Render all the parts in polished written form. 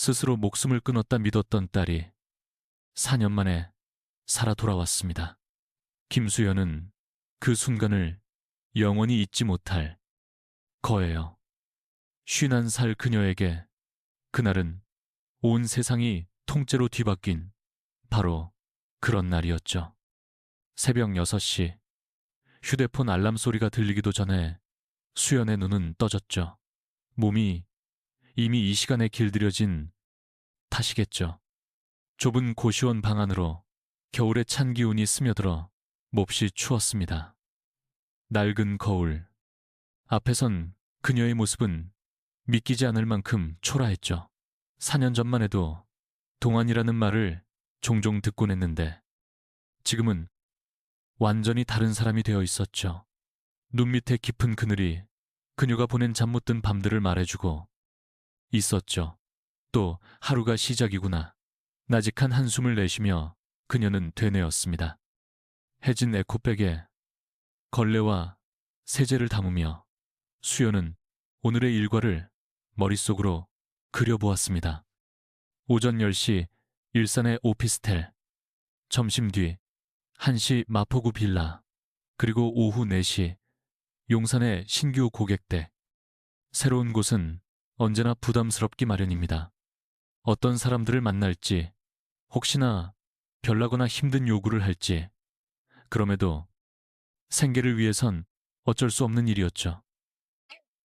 스스로 목숨을 끊었다 믿었던 딸이 4년 만에 살아 돌아왔습니다. 김수연은 그 순간을 영원히 잊지 못할 거예요. 51살 그녀에게 그날은 온 세상이 통째로 뒤바뀐 바로 그런 날이었죠. 새벽 6시, 휴대폰 알람 소리가 들리기도 전에 수연의 눈은 떠졌죠. 몸이 이미 이 시간에 길들여진 탓이겠죠. 좁은 고시원 방 안으로 겨울의 찬 기운이 스며들어 몹시 추웠습니다. 낡은 거울. 앞에선 그녀의 모습은 믿기지 않을 만큼 초라했죠. 4년 전만 해도 동안이라는 말을 종종 듣곤 했는데 지금은 완전히 다른 사람이 되어 있었죠. 눈 밑에 깊은 그늘이 그녀가 보낸 잠 못 든 밤들을 말해주고 있었죠. 또 하루가 시작이구나. 나직한 한숨을 내쉬며 그녀는 되뇌었습니다. 해진 에코백에 걸레와 세제를 담으며 수연은 오늘의 일과를 머릿속으로 그려보았습니다. 오전 10시 일산의 오피스텔, 점심 뒤 1시 마포구 빌라, 그리고 오후 4시 용산의 신규 고객댁. 새로운 곳은 언제나 부담스럽기 마련입니다. 어떤 사람들을 만날지, 혹시나 별나거나 힘든 요구를 할지, 그럼에도 생계를 위해선 어쩔 수 없는 일이었죠.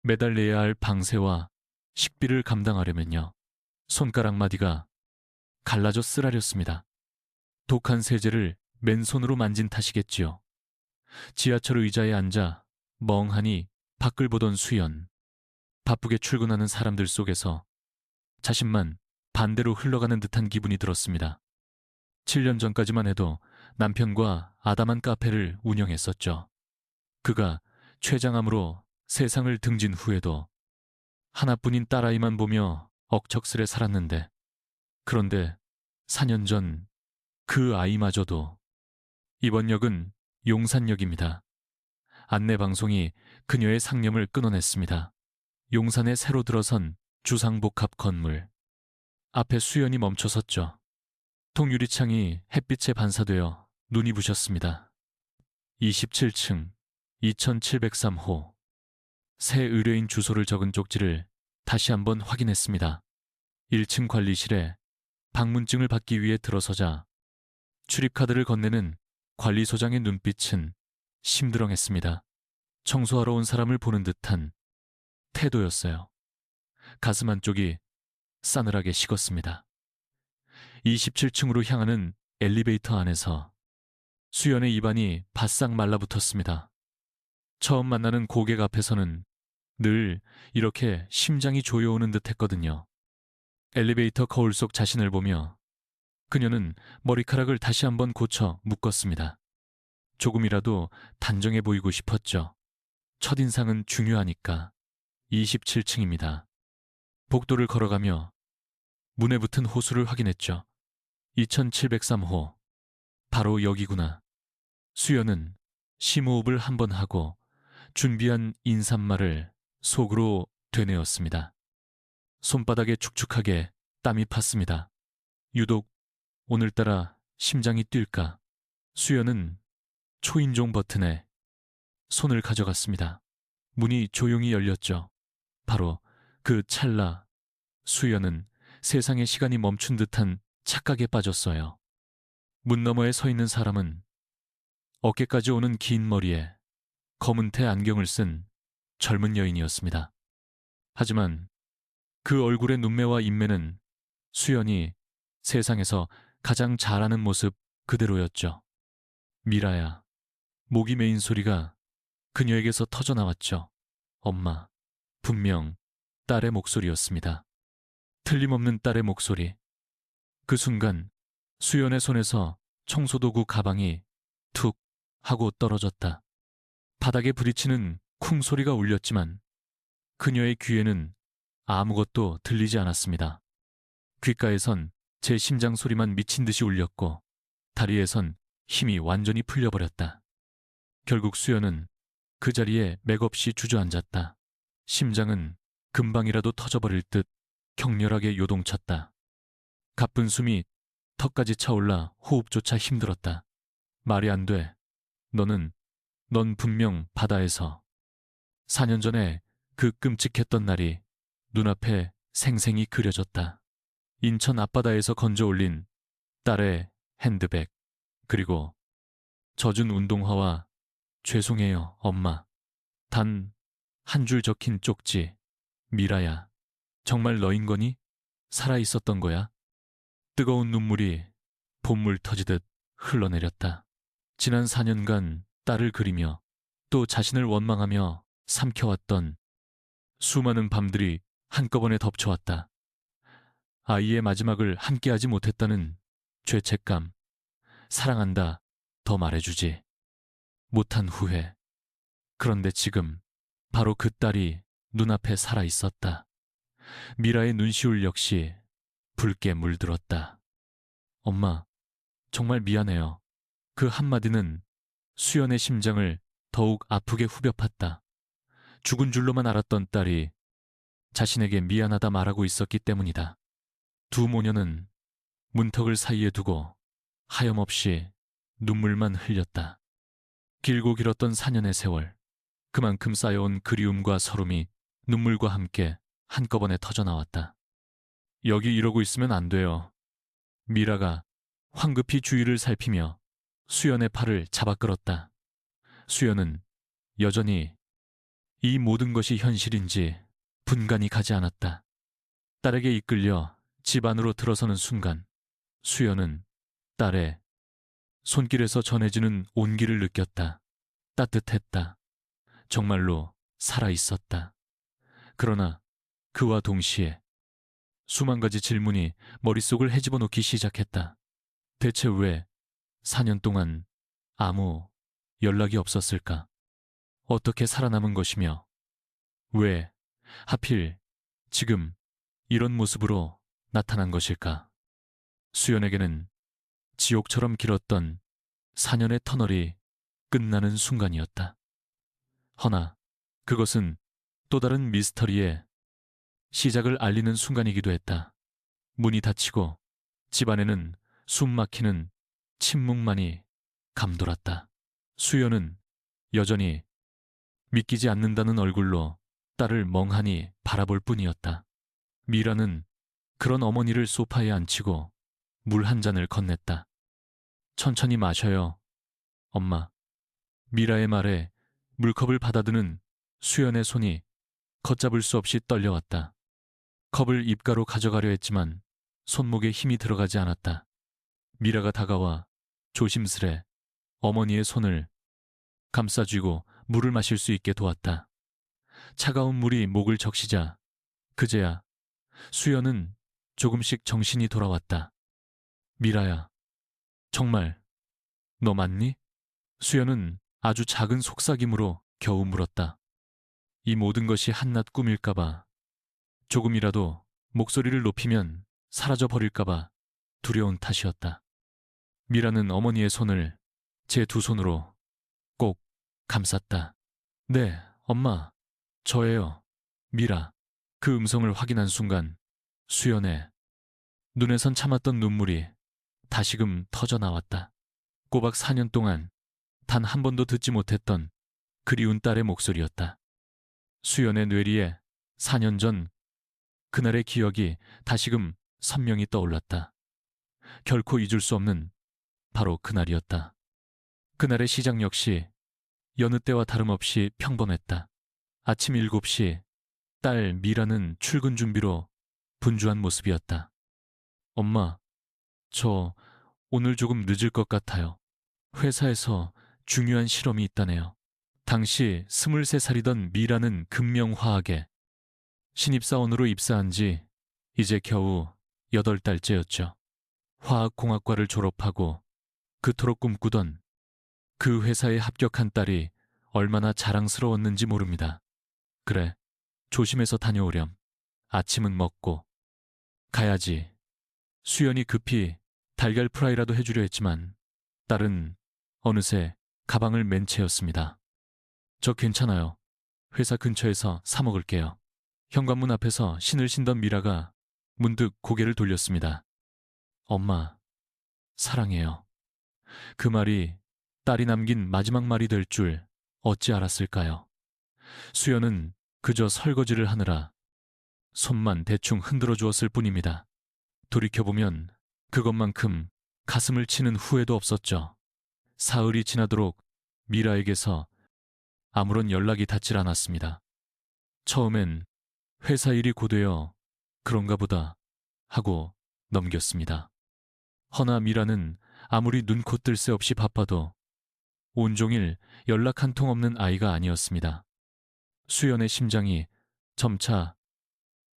매달 내야 할 방세와 식비를 감당하려면요. 손가락 마디가 갈라져 쓰라렸습니다. 독한 세제를 맨손으로 만진 탓이겠지요. 지하철 의자에 앉아 멍하니 밖을 보던 수연. 바쁘게 출근하는 사람들 속에서 자신만 반대로 흘러가는 듯한 기분이 들었습니다. 7년 전까지만 해도 남편과 아담한 카페를 운영했었죠. 그가 췌장암으로 세상을 등진 후에도 하나뿐인 딸아이만 보며 억척스레 살았는데, 그런데 4년 전 그 아이마저도. 이번 역은 용산역입니다. 안내방송이 그녀의 상념을 끊어냈습니다. 용산에 새로 들어선 주상복합 건물. 앞에 수연이 멈춰섰죠. 통유리창이 햇빛에 반사되어 눈이 부셨습니다. 27층 2703호. 새 의뢰인 주소를 적은 쪽지를 다시 한번 확인했습니다. 1층 관리실에 방문증을 받기 위해 들어서자 출입카드를 건네는 관리소장의 눈빛은 심드렁했습니다. 청소하러 온 사람을 보는 듯한 태도였어요. 가슴 한쪽이 싸늘하게 식었습니다. 27층으로 향하는 엘리베이터 안에서 수연의 입안이 바싹 말라붙었습니다. 처음 만나는 고객 앞에서는 늘 이렇게 심장이 조여오는 듯 했거든요. 엘리베이터 거울 속 자신을 보며 그녀는 머리카락을 다시 한번 고쳐 묶었습니다. 조금이라도 단정해 보이고 싶었죠. 첫인상은 중요하니까. 27층입니다. 복도를 걸어가며 문에 붙은 호수를 확인했죠. 2703호. 바로 여기구나. 수연은 심호흡을 한번 하고 준비한 인사말을 속으로 되뇌었습니다. 손바닥에 축축하게 땀이 팠습니다. 유독 오늘따라 심장이 뛸까. 수연은 초인종 버튼에 손을 가져갔습니다. 문이 조용히 열렸죠. 바로 그 찰나 수연은 세상의 시간이 멈춘 듯한 착각에 빠졌어요. 문 너머에 서 있는 사람은 어깨까지 오는 긴 머리에 검은 테 안경을 쓴 젊은 여인이었습니다. 하지만 그 얼굴의 눈매와 인매는 수연이 세상에서 가장 잘하는 모습 그대로였죠. 미라야. 목이 메인 소리가 그녀에게서 터져나왔죠. 엄마. 분명 딸의 목소리였습니다. 틀림없는 딸의 목소리. 그 순간 수연의 손에서 청소도구 가방이 툭 하고 떨어졌다. 바닥에 부딪히는 쿵 소리가 울렸지만 그녀의 귀에는 아무것도 들리지 않았습니다. 귓가에선 제 심장 소리만 미친 듯이 울렸고 다리에선 힘이 완전히 풀려버렸다. 결국 수연은 그 자리에 맥없이 주저앉았다. 심장은 금방이라도 터져버릴 듯 격렬하게 요동쳤다. 가쁜 숨이 턱까지 차올라 호흡조차 힘들었다. 말이 안 돼. 넌 분명 바다에서 4년 전에 그 끔찍했던 날이 눈앞에 생생히 그려졌다. 인천 앞바다에서 건져 올린 딸의 핸드백, 그리고 젖은 운동화와 죄송해요, 엄마. 단 한 줄 적힌 쪽지. 미라야, 정말 너인 거니? 살아있었던 거야? 뜨거운 눈물이 봇물 터지듯 흘러내렸다. 지난 4년간 딸을 그리며 또 자신을 원망하며 삼켜왔던 수많은 밤들이 한꺼번에 덮쳐왔다. 아이의 마지막을 함께하지 못했다는 죄책감, 사랑한다, 더 말해주지 못한 후회. 그런데 지금 바로 그 딸이 눈앞에 살아있었다. 미라의 눈시울 역시 붉게 물들었다. 엄마, 정말 미안해요. 그 한마디는 수연의 심장을 더욱 아프게 후벼 팠다. 죽은 줄로만 알았던 딸이 자신에게 미안하다 말하고 있었기 때문이다. 두 모녀는 문턱을 사이에 두고 하염없이 눈물만 흘렸다. 길고 길었던 4년의 세월, 그만큼 쌓여온 그리움과 서름이 눈물과 함께 한꺼번에 터져나왔다. 여기 이러고 있으면 안 돼요. 미라가 황급히 주위를 살피며 수연의 팔을 잡아 끌었다. 수연은 여전히 이 모든 것이 현실인지 분간이 가지 않았다. 딸에게 이끌려 집 안으로 들어서는 순간 수연은 딸의 손길에서 전해지는 온기를 느꼈다. 따뜻했다. 정말로 살아있었다. 그러나 그와 동시에 수만 가지 질문이 머릿속을 헤집어 놓기 시작했다. 대체 왜 4년 동안 아무 연락이 없었을까? 어떻게 살아남은 것이며 왜 하필 지금 이런 모습으로 나타난 것일까? 수연에게는 지옥처럼 길었던 4년의 터널이 끝나는 순간이었다. 허나 그것은 또 다른 미스터리의 시작을 알리는 순간이기도 했다. 문이 닫히고 집안에는 숨 막히는 침묵만이 감돌았다. 수연은 여전히 믿기지 않는다는 얼굴로 딸을 멍하니 바라볼 뿐이었다. 미라는 그런 어머니를 소파에 앉히고 물 한 잔을 건넸다. 천천히 마셔요, 엄마. 미라의 말에 물컵을 받아드는 수연의 손이 걷잡을 수 없이 떨려왔다. 컵을 입가로 가져가려 했지만 손목에 힘이 들어가지 않았다. 미라가 다가와 조심스레 어머니의 손을 감싸쥐고 물을 마실 수 있게 도왔다. 차가운 물이 목을 적시자 그제야 수연은 조금씩 정신이 돌아왔다. 미라야, 정말 너 맞니? 수연은 아주 작은 속삭임으로 겨우 물었다. 이 모든 것이 한낱 꿈일까봐, 조금이라도 목소리를 높이면 사라져버릴까봐 두려운 탓이었다. 미라는 어머니의 손을 제 두 손으로 꼭 감쌌다. 네, 엄마, 저예요. 미라. 그 음성을 확인한 순간 수연의 눈에선 참았던 눈물이 다시금 터져 나왔다. 꼬박 4년 동안 단 한 번도 듣지 못했던 그리운 딸의 목소리였다. 수연의 뇌리에 4년 전 그날의 기억이 다시금 선명히 떠올랐다. 결코 잊을 수 없는 바로 그날이었다. 그날의 시작 역시 여느 때와 다름없이 평범했다. 아침 7시 딸 미라는 출근 준비로 분주한 모습이었다. 엄마, 저 오늘 조금 늦을 것 같아요. 회사에서 중요한 실험이 있다네요. 당시 23살이던 미라는 금명화학에 신입사원으로 입사한 지 이제 겨우 8달째였죠. 화학공학과를 졸업하고 그토록 꿈꾸던 그 회사에 합격한 딸이 얼마나 자랑스러웠는지 모릅니다. 그래, 조심해서 다녀오렴. 아침은 먹고. 가야지. 수연이 급히 달걀 프라이라도 해주려 했지만 딸은 어느새 가방을 맨 채였습니다. 저 괜찮아요. 회사 근처에서 사 먹을게요. 현관문 앞에서 신을 신던 미라가 문득 고개를 돌렸습니다. 엄마, 사랑해요. 그 말이 딸이 남긴 마지막 말이 될 줄 어찌 알았을까요? 수연은 그저 설거지를 하느라 손만 대충 흔들어 주었을 뿐입니다. 돌이켜보면 그것만큼 가슴을 치는 후회도 없었죠. 사흘이 지나도록 미라에게서 아무런 연락이 닿질 않았습니다. 처음엔 회사 일이 고되어 그런가 보다 하고 넘겼습니다. 허나 미라는 아무리 눈코 뜰 새 없이 바빠도 온종일 연락 한 통 없는 아이가 아니었습니다. 수연의 심장이 점차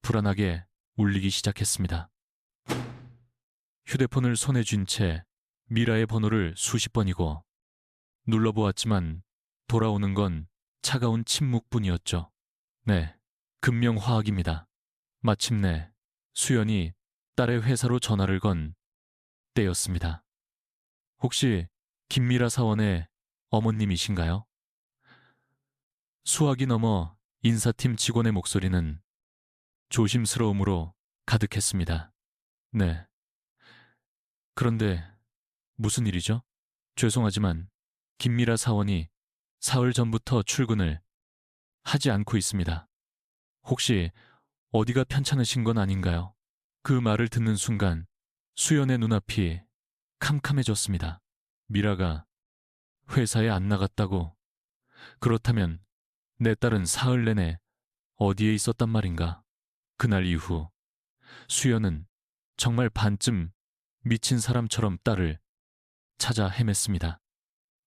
불안하게 울리기 시작했습니다. 휴대폰을 손에 쥔 채 미라의 번호를 수십 번이고 눌러보았지만 돌아오는 건 차가운 침묵뿐이었죠. 네, 금명화학입니다. 마침내 수연이 딸의 회사로 전화를 건 때였습니다. 혹시 김미라 사원의 어머님이신가요? 수화기 넘어 인사팀 직원의 목소리는 조심스러움으로 가득했습니다. 네. 그런데 무슨 일이죠? 죄송하지만 김미라 사원이 사흘 전부터 출근을 하지 않고 있습니다. 혹시 어디가 편찮으신 건 아닌가요? 그 말을 듣는 순간 수연의 눈앞이 캄캄해졌습니다. 미라가 회사에 안 나갔다고? 그렇다면 내 딸은 사흘 내내 어디에 있었단 말인가? 그날 이후 수연은 정말 반쯤 미친 사람처럼 딸을 찾아 헤맸습니다.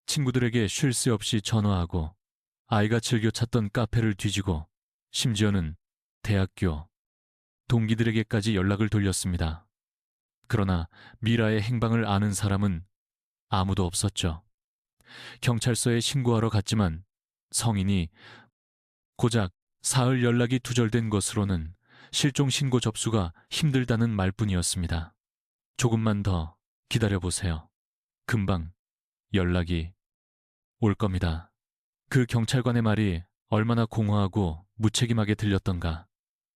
친구들에게 쉴 새 없이 전화하고 아이가 즐겨 찾던 카페를 뒤지고 심지어는 대학교 동기들에게까지 연락을 돌렸습니다. 그러나 미라의 행방을 아는 사람은 아무도 없었죠. 경찰서에 신고하러 갔지만 성인이 고작 사흘 연락이 두절된 것으로는 실종 신고 접수가 힘들다는 말뿐이었습니다. 조금만 더 기다려보세요. 금방 연락이 올 겁니다. 그 경찰관의 말이 얼마나 공허하고 무책임하게 들렸던가.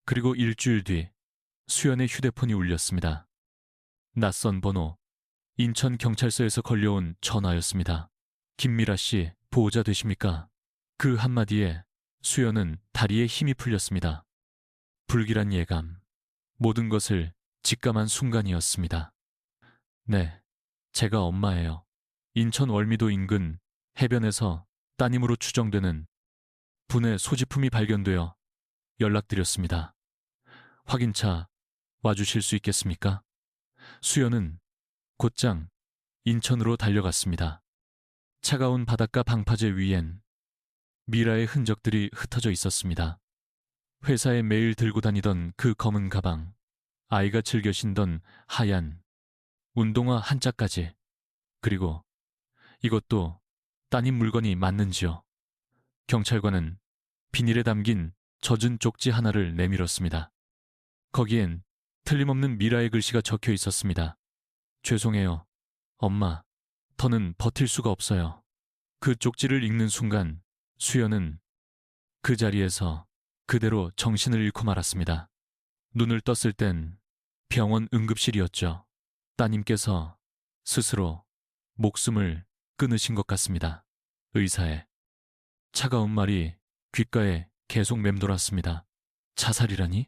그리고 일주일 뒤 수연의 휴대폰이 울렸습니다. 낯선 번호, 인천경찰서에서 걸려온 전화였습니다. 김미라 씨, 보호자 되십니까? 그 한마디에 수연은 다리에 힘이 풀렸습니다. 불길한 예감, 모든 것을 직감한 순간이었습니다. 네, 제가 엄마예요. 인천 월미도 인근 해변에서 따님으로 추정되는 분의 소지품이 발견되어 연락드렸습니다. 확인차 와주실 수 있겠습니까? 수연은 곧장 인천으로 달려갔습니다. 차가운 바닷가 방파제 위엔 미라의 흔적들이 흩어져 있었습니다. 회사에 매일 들고 다니던 그 검은 가방, 아이가 즐겨 신던 하얀 운동화 한 짝까지, 그리고 이것도 따님 물건이 맞는지요? 경찰관은 비닐에 담긴 젖은 쪽지 하나를 내밀었습니다. 거기엔 틀림없는 미라의 글씨가 적혀 있었습니다. 죄송해요, 엄마. 더는 버틸 수가 없어요. 그 쪽지를 읽는 순간 수연은 그 자리에서 그대로 정신을 잃고 말았습니다. 눈을 떴을 땐 병원 응급실이었죠. 따님께서 스스로 목숨을 끊으신 것 같습니다. 의사의 차가운 말이 귓가에 계속 맴돌았습니다. 자살이라니?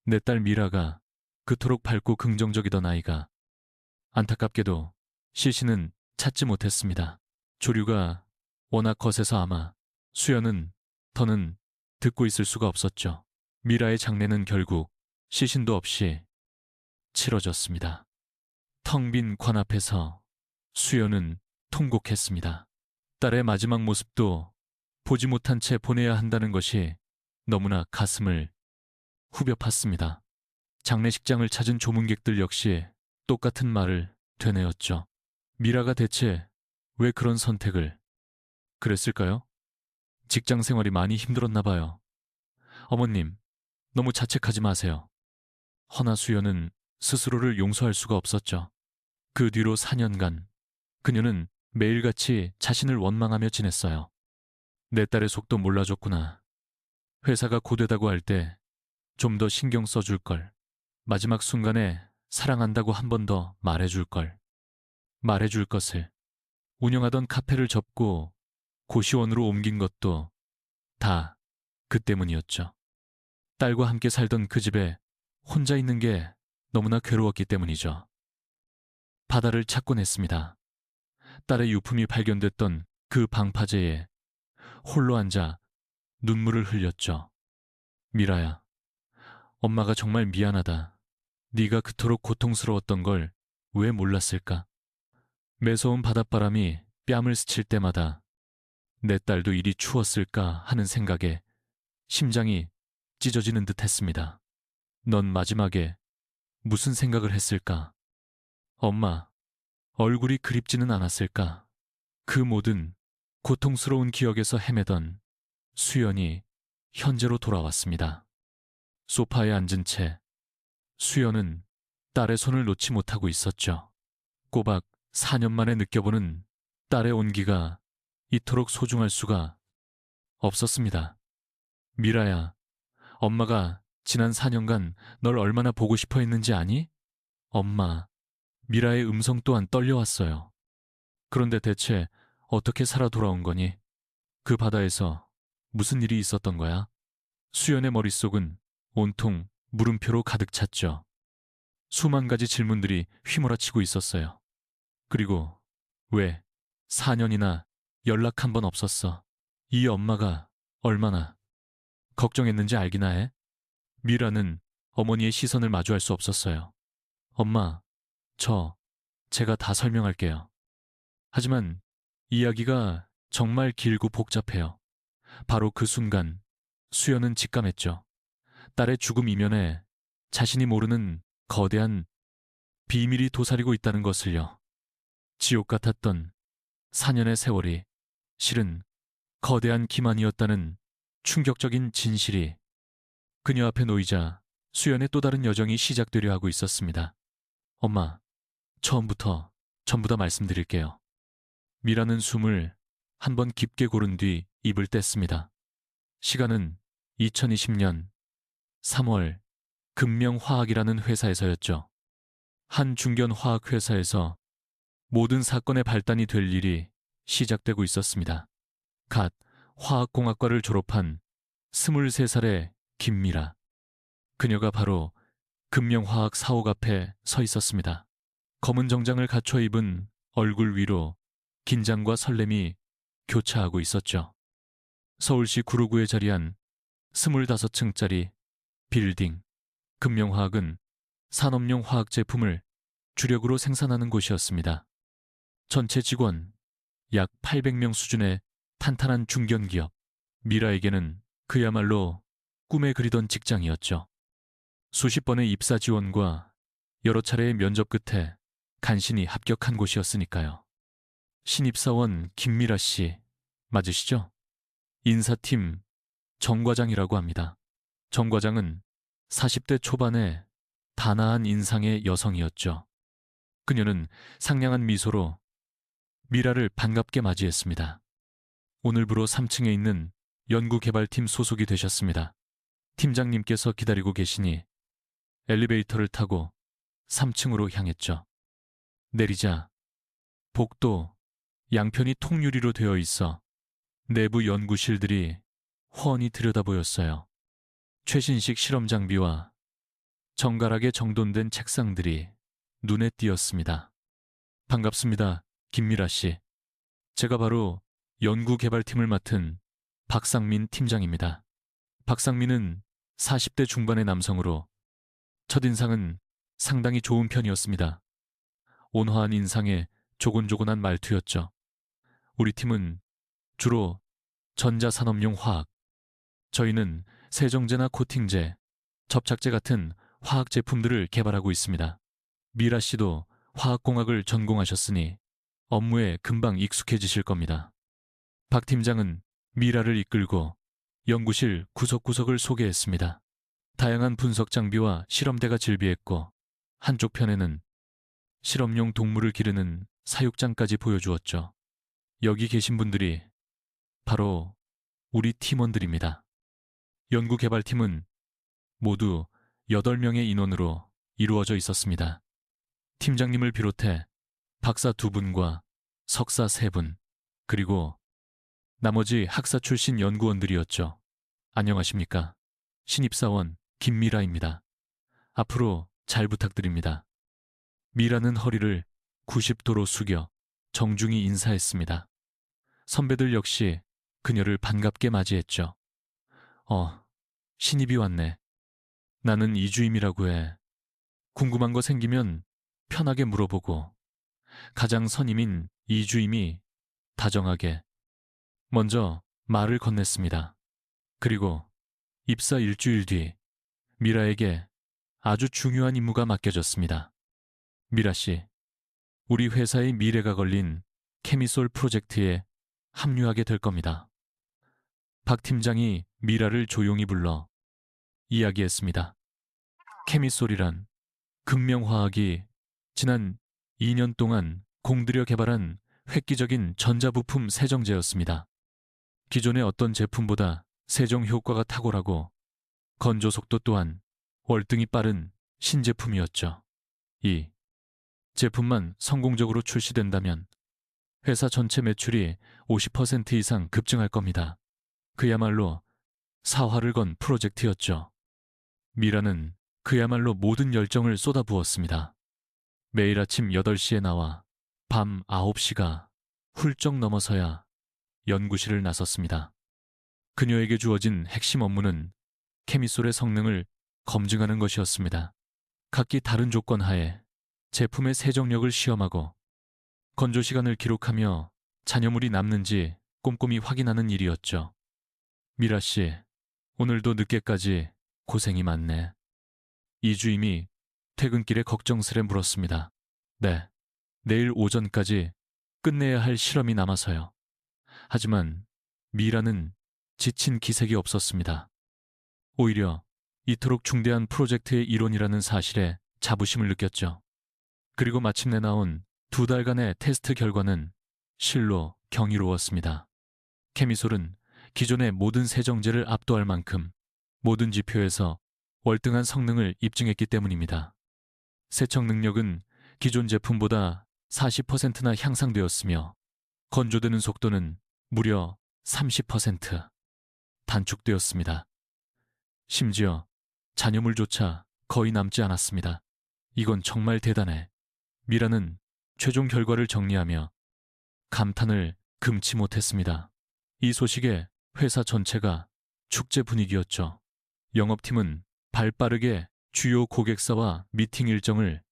내 딸 미라가 그토록 밝고 긍정적이던 아이가 안타깝게도 시신은 찾지 못했습니다. 조류가 워낙 거세서 아마 수연은 더는 듣고 있을 수가 없었죠. 미라의 장례는 결국 시신도 없이 치러졌습니다. 텅 빈 관 앞에서 수연은 통곡했습니다. 딸의 마지막 모습도 보지 못한 채 보내야 한다는 것이 너무나 가슴을 후벼 팠습니다. 장례식장을 찾은 조문객들 역시 똑같은 말을 되뇌었죠. 미라가 대체 왜 그런 선택을 그랬을까요? 직장 생활이 많이 힘들었나 봐요. 어머님, 너무 자책하지 마세요. 허나 수연은 스스로를 용서할 수가 없었죠. 그 뒤로 4년간 그녀는 매일같이 자신을 원망하며 지냈어요. 내 딸의 속도 몰라줬구나. 회사가 고되다고 할 때 좀 더 신경 써줄 걸. 마지막 순간에 사랑한다고 한 번 더 말해줄 걸. 말해줄 것을. 운영하던 카페를 접고 고시원으로 옮긴 것도 다 그 때문이었죠. 딸과 함께 살던 그 집에 혼자 있는 게 너무나 괴로웠기 때문이죠. 바다를 찾곤 했습니다. 딸의 유품이 발견됐던 그 방파제에 홀로 앉아 눈물을 흘렸죠. 미라야, 엄마가 정말 미안하다. 네가 그토록 고통스러웠던 걸 왜 몰랐을까? 매서운 바닷바람이 뺨을 스칠 때마다 내 딸도 이리 추웠을까 하는 생각에 심장이 찢어지는 듯 했습니다. 넌 마지막에 무슨 생각을 했을까? 엄마, 얼굴이 그립지는 않았을까? 그 모든 고통스러운 기억에서 헤매던 수연이 현재로 돌아왔습니다. 소파에 앉은 채 수연은 딸의 손을 놓지 못하고 있었죠. 꼬박 4년 만에 느껴보는 딸의 온기가 이토록 소중할 수가 없었습니다. 미라야, 엄마가 지난 4년간 널 얼마나 보고 싶어 했는지 아니? 엄마, 미라의 음성 또한 떨려왔어요. 그런데 대체 어떻게 살아 돌아온 거니? 그 바다에서 무슨 일이 있었던 거야? 수연의 머릿속은 온통 물음표로 가득 찼죠. 수만 가지 질문들이 휘몰아치고 있었어요. 그리고 왜 4년이나 연락 한 번 없었어? 이 엄마가 얼마나 걱정했는지 알기나 해? 미라는 어머니의 시선을 마주할 수 없었어요. 엄마, 제가 다 설명할게요. 하지만 이야기가 정말 길고 복잡해요. 바로 그 순간 수연은 직감했죠. 딸의 죽음 이면에 자신이 모르는 거대한 비밀이 도사리고 있다는 것을요. 지옥 같았던 4년의 세월이 실은 거대한 기만이었다는 충격적인 진실이 그녀 앞에 놓이자 수연의 또 다른 여정이 시작되려 하고 있었습니다. 엄마, 처음부터 전부 다 말씀드릴게요. 미라는 숨을 한 번 깊게 고른 뒤 입을 뗐습니다. 시간은 2020년 3월 금명화학이라는 회사에서였죠. 한 중견 화학회사에서 모든 사건의 발단이 될 일이 시작되고 있었습니다. 갓 화학공학과를 졸업한 23살의 김미라. 그녀가 바로 금명화학 사옥 앞에 서 있었습니다. 검은 정장을 갖춰 입은 얼굴 위로 긴장과 설렘이 교차하고 있었죠. 서울시 구로구에 자리한 25층짜리 빌딩. 금명화학은 산업용 화학 제품을 주력으로 생산하는 곳이었습니다. 전체 직원 약 800명 수준의 탄탄한 중견기업. 미라에게는 그야말로 꿈에 그리던 직장이었죠. 수십 번의 입사 지원과 여러 차례의 면접 끝에 간신히 합격한 곳이었으니까요. 신입사원 김미라 씨 맞으시죠? 인사팀 정 과장이라고 합니다. 정 과장은 40대 초반의 단아한 인상의 여성이었죠. 그녀는 상냥한 미소로 미라를 반갑게 맞이했습니다. 오늘부로 3층에 있는 연구개발팀 소속이 되셨습니다. 팀장님께서 기다리고 계시니 엘리베이터를 타고 3층으로 향했죠. 내리자 복도 양편이 통유리로 되어 있어 내부 연구실들이 훤히 들여다보였어요. 최신식 실험 장비와 정갈하게 정돈된 책상들이 눈에 띄었습니다. 반갑습니다, 김미라 씨. 제가 바로 연구개발팀을 맡은 박상민 팀장입니다. 박상민은 40대 중반의 남성으로 첫인상은 상당히 좋은 편이었습니다. 온화한 인상에 조곤조곤한 말투였죠. 우리 팀은 주로 전자산업용 화학, 저희는 세정제나 코팅제, 접착제 같은 화학 제품들을 개발하고 있습니다. 미라 씨도 화학공학을 전공하셨으니 업무에 금방 익숙해지실 겁니다. 박 팀장은 미라를 이끌고 연구실 구석구석을 소개했습니다. 다양한 분석 장비와 실험대가 질비했고 한쪽 편에는 실험용 동물을 기르는 사육장까지 보여주었죠. 여기 계신 분들이 바로 우리 팀원들입니다. 연구개발팀은 모두 8명의 인원으로 이루어져 있었습니다. 팀장님을 비롯해 박사 2분과 석사 3분, 그리고 나머지 학사 출신 연구원들이었죠. 안녕하십니까. 신입사원 김미라입니다. 앞으로 잘 부탁드립니다. 미라는 허리를 90도로 숙여 정중히 인사했습니다. 선배들 역시 그녀를 반갑게 맞이했죠. 신입이 왔네. 나는 이주임이라고 해. 궁금한 거 생기면 편하게 물어보고. 가장 선임인 이주임이 다정하게 먼저 말을 건넸습니다. 그리고 입사 일주일 뒤 미라에게 아주 중요한 임무가 맡겨졌습니다. 미라 씨, 우리 회사의 미래가 걸린 케미솔 프로젝트에 합류하게 될 겁니다. 박 팀장이 미라를 조용히 불러 이야기했습니다. 케미솔이란 극명화학이 지난 2년 동안 공들여 개발한 획기적인 전자부품 세정제였습니다. 기존의 어떤 제품보다 세정 효과가 탁월하고 건조 속도 또한 월등히 빠른 신제품이었죠. 이 제품만 성공적으로 출시된다면 회사 전체 매출이 50% 이상 급증할 겁니다. 그야말로 사활을 건 프로젝트였죠. 미라는 그야말로 모든 열정을 쏟아부었습니다. 매일 아침 8시에 나와 밤 9시가 훌쩍 넘어서야 연구실을 나섰습니다. 그녀에게 주어진 핵심 업무는 케미솔의 성능을 검증하는 것이었습니다. 각기 다른 조건 하에 제품의 세정력을 시험하고 건조 시간을 기록하며 잔여물이 남는지 꼼꼼히 확인하는 일이었죠. 미라 씨, 오늘도 늦게까지 고생이 많네. 이주임이 퇴근길에 걱정스레 물었습니다. 네, 내일 오전까지 끝내야 할 실험이 남아서요. 하지만 미라는 지친 기색이 없었습니다. 오히려 이토록 중대한 프로젝트의 일원이라는 사실에 자부심을 느꼈죠. 그리고 마침내 나온 2달간의 테스트 결과는 실로 경이로웠습니다. 케미솔은 기존의 모든 세정제를 압도할 만큼 모든 지표에서 월등한 성능을 입증했기 때문입니다. 세척 능력은 기존 제품보다 40%나 향상되었으며 건조되는 속도는 무려 30% 단축되었습니다. 심지어 잔여물조차 거의 남지 않았습니다. 이건 정말 대단해. 미라는 최종 결과를 정리하며 감탄을 금치 못했습니다. 이 소식에 회사 전체가 축제 분위기였죠. 영업팀은 발빠르게 주요 고객사와 미팅 일정을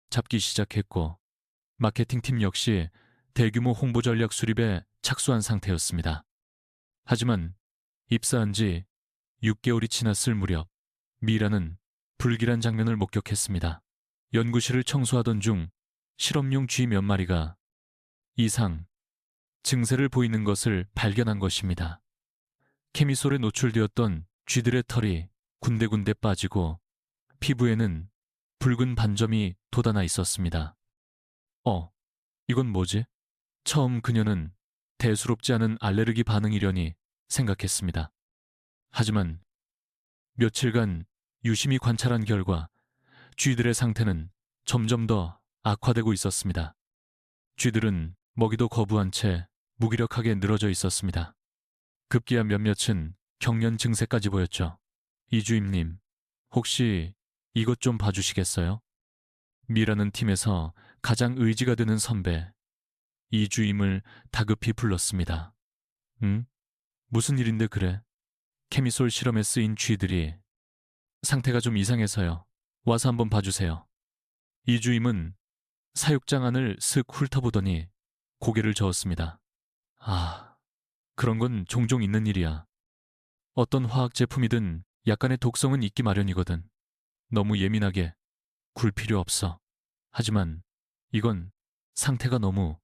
잡기 시작했고 마케팅팀 역시 대규모 홍보 전략 수립에 착수한 상태였습니다. 하지만 입사한 지 6개월이 지났을 무렵 미라는 불길한 장면을 목격했습니다. 연구실을 청소하던 중 실험용 쥐 몇 마리가 이상 증세를 보이는 것을 발견한 것입니다. 케미솔에 노출되었던 쥐들의 털이 군데군데 빠지고 피부에는 붉은 반점이 돋아나 있었습니다. 이건 뭐지? 처음 그녀는 대수롭지 않은 알레르기 반응이려니 생각했습니다. 하지만 며칠간 유심히 관찰한 결과 쥐들의 상태는 점점 더 악화되고 있었습니다. 쥐들은 먹이도 거부한 채 무기력하게 늘어져 있었습니다. 급기야 몇몇은 경련 증세까지 보였죠. 이주임님, 혹시 이것 좀 봐주시겠어요? 미라는 팀에서 가장 의지가 되는 선배, 이주임을 다급히 불렀습니다. 응? 무슨 일인데 그래? 케미솔 실험에 쓰인 쥐들이 상태가 좀 이상해서요. 와서 한번 봐주세요. 이주임은 사육장 안을 슥 훑어보더니 고개를 저었습니다. 그런 건 종종 있는 일이야. 어떤 화학 제품이든 약간의 독성은 있기 마련이거든. 너무 예민하게 굴 필요 없어. 하지만 이건 상태가 너무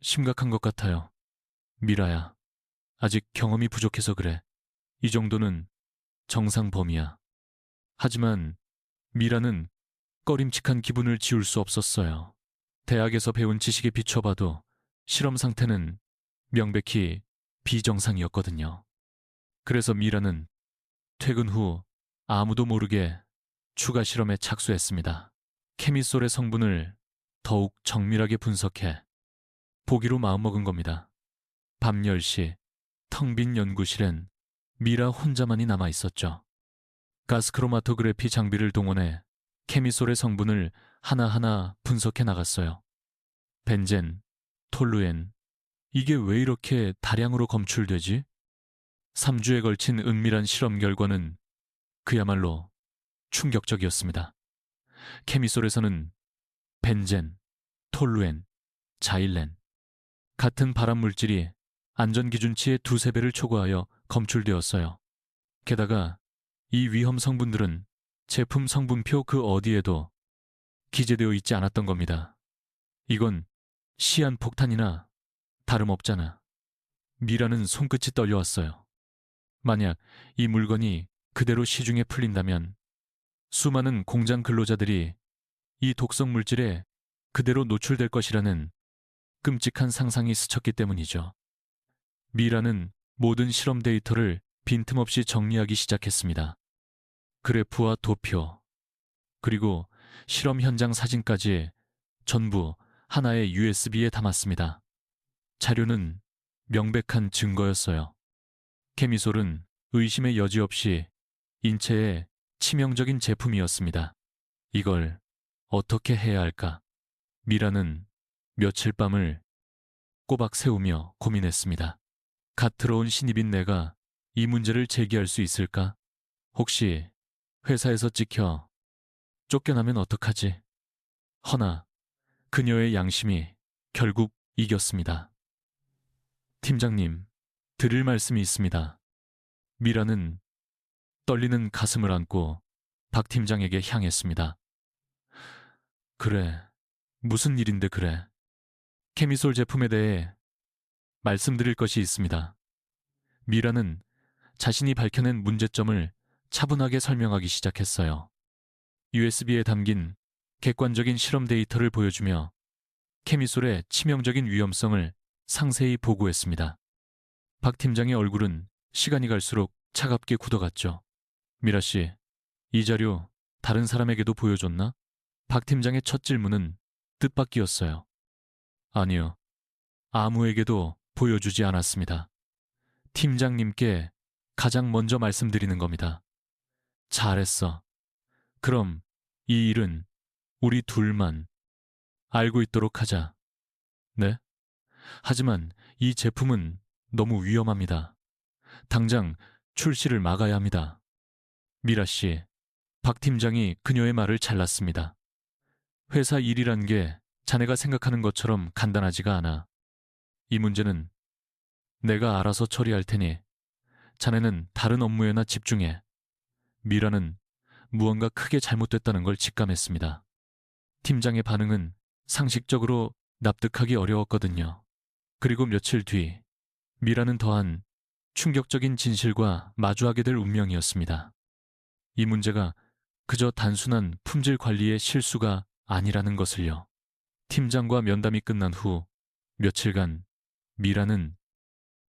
심각한 것 같아요. 미라야, 아직 경험이 부족해서 그래. 이 정도는 정상 범위야. 하지만 미라는 꺼림칙한 기분을 지울 수 없었어요. 대학에서 배운 지식에 비춰봐도 실험 상태는 명백히 비정상이었거든요. 그래서 미라는 퇴근 후 아무도 모르게 추가 실험에 착수했습니다. 케미솔의 성분을 더욱 정밀하게 분석해 보기로 마음먹은 겁니다. 밤 10시 텅 빈 연구실엔 미라 혼자만이 남아 있었죠. 가스크로마토그래피 장비를 동원해 케미솔의 성분을 하나하나 분석해 나갔어요. 벤젠, 톨루엔, 이게 왜 이렇게 다량으로 검출되지? 3주에 걸친 은밀한 실험 결과는 그야말로 충격적이었습니다. 케미솔에서는 벤젠, 톨루엔, 자일렌 같은 발암 물질이 안전기준치의 2~3배를 초과하여 검출되었어요. 게다가 이 위험 성분들은 제품 성분표 그 어디에도 기재되어 있지 않았던 겁니다. 이건 시한폭탄이나 다름없잖아. 미라는 손끝이 떨려왔어요. 만약 이 물건이 그대로 시중에 풀린다면 수많은 공장 근로자들이 이 독성 물질에 그대로 노출될 것이라는 끔찍한 상상이 스쳤기 때문이죠. 미라는 모든 실험 데이터를 빈틈없이 정리하기 시작했습니다. 그래프와 도표, 그리고 실험 현장 사진까지 전부 하나의 USB에 담았습니다. 자료는 명백한 증거였어요. 케미솔은 의심의 여지 없이 인체에 치명적인 제품이었습니다. 이걸 어떻게 해야 할까? 미라는 며칠 밤을 꼬박 세우며 고민했습니다. 갓 들어온 신입인 내가 이 문제를 제기할 수 있을까? 혹시 회사에서 찍혀 쫓겨나면 어떡하지? 허나 그녀의 양심이 결국 이겼습니다. 팀장님, 드릴 말씀이 있습니다. 미라는 떨리는 가슴을 안고 박 팀장에게 향했습니다. 그래, 무슨 일인데 그래. 케미솔 제품에 대해 말씀드릴 것이 있습니다. 미라는 자신이 밝혀낸 문제점을 차분하게 설명하기 시작했어요. USB에 담긴 객관적인 실험 데이터를 보여주며 케미솔의 치명적인 위험성을 상세히 보고했습니다. 박 팀장의 얼굴은 시간이 갈수록 차갑게 굳어갔죠. 미라 씨, 이 자료 다른 사람에게도 보여줬나? 박 팀장의 첫 질문은 뜻밖이었어요. 아니요. 아무에게도 보여주지 않았습니다. 팀장님께 가장 먼저 말씀드리는 겁니다. 잘했어. 그럼 이 일은 우리 둘만 알고 있도록 하자. 네? 하지만 이 제품은 너무 위험합니다. 당장 출시를 막아야 합니다. 미라 씨, 박 팀장이 그녀의 말을 잘랐습니다. 회사 일이란 게 자네가 생각하는 것처럼 간단하지가 않아. 이 문제는 내가 알아서 처리할 테니 자네는 다른 업무에나 집중해. 미라는 무언가 크게 잘못됐다는 걸 직감했습니다. 팀장의 반응은 상식적으로 납득하기 어려웠거든요. 그리고 며칠 뒤 미라는 더한 충격적인 진실과 마주하게 될 운명이었습니다. 이 문제가 그저 단순한 품질 관리의 실수가 아니라는 것을요. 팀장과 면담이 끝난 후 며칠간 미라는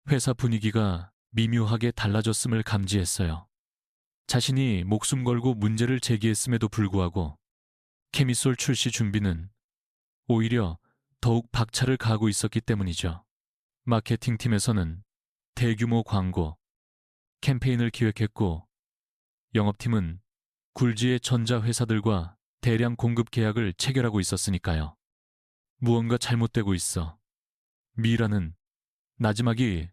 회사 분위기가 미묘하게 달라졌음을 감지했어요. 자신이 목숨 걸고 문제를 제기했음에도 불구하고 케미솔 출시 준비는 오히려 더욱 박차를 가하고 있었기 때문이죠. 마케팅팀에서는 대규모 광고, 캠페인을 기획했고 영업팀은 굴지의 전자회사들과 대량 공급 계약을 체결하고 있었으니까요. 무언가 잘못되고 있어. 미라는 나지막이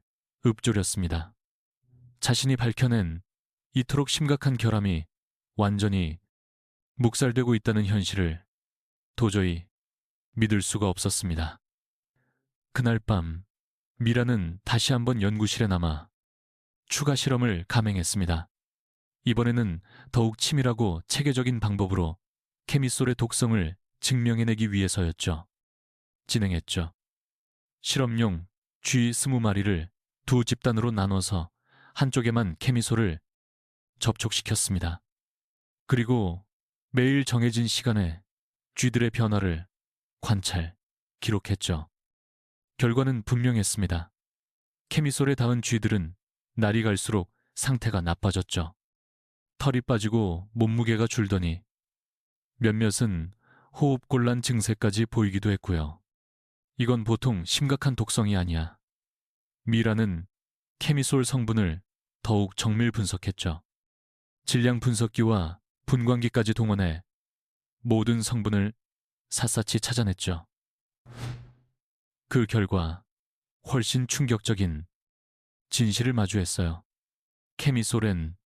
읊조렸습니다. 자신이 밝혀낸 이토록 심각한 결함이 완전히 묵살되고 있다는 현실을 도저히 믿을 수가 없었습니다. 그날 밤 미라는 다시 한번 연구실에 남아 추가 실험을 감행했습니다. 이번에는 더욱 치밀하고 체계적인 방법으로 케미솔의 독성을 증명해내기 위해서였죠. 진행했죠. 실험용 쥐 20마리를 두 집단으로 나눠서 한쪽에만 케미솔을 접촉시켰습니다. 그리고 매일 정해진 시간에 쥐들의 변화를 관찰, 기록했죠. 결과는 분명했습니다. 케미솔에 닿은 쥐들은 날이 갈수록 상태가 나빠졌죠. 털이 빠지고 몸무게가 줄더니 몇몇은 호흡곤란 증세까지 보이기도 했고요. 이건 보통 심각한 독성이 아니야. 미라는 케미솔 성분을 더욱 정밀 분석했죠. 질량 분석기와 분광기까지 동원해 모든 성분을 샅샅이 찾아냈죠. 그 결과 훨씬 충격적인 진실을 마주했어요. 케미솔엔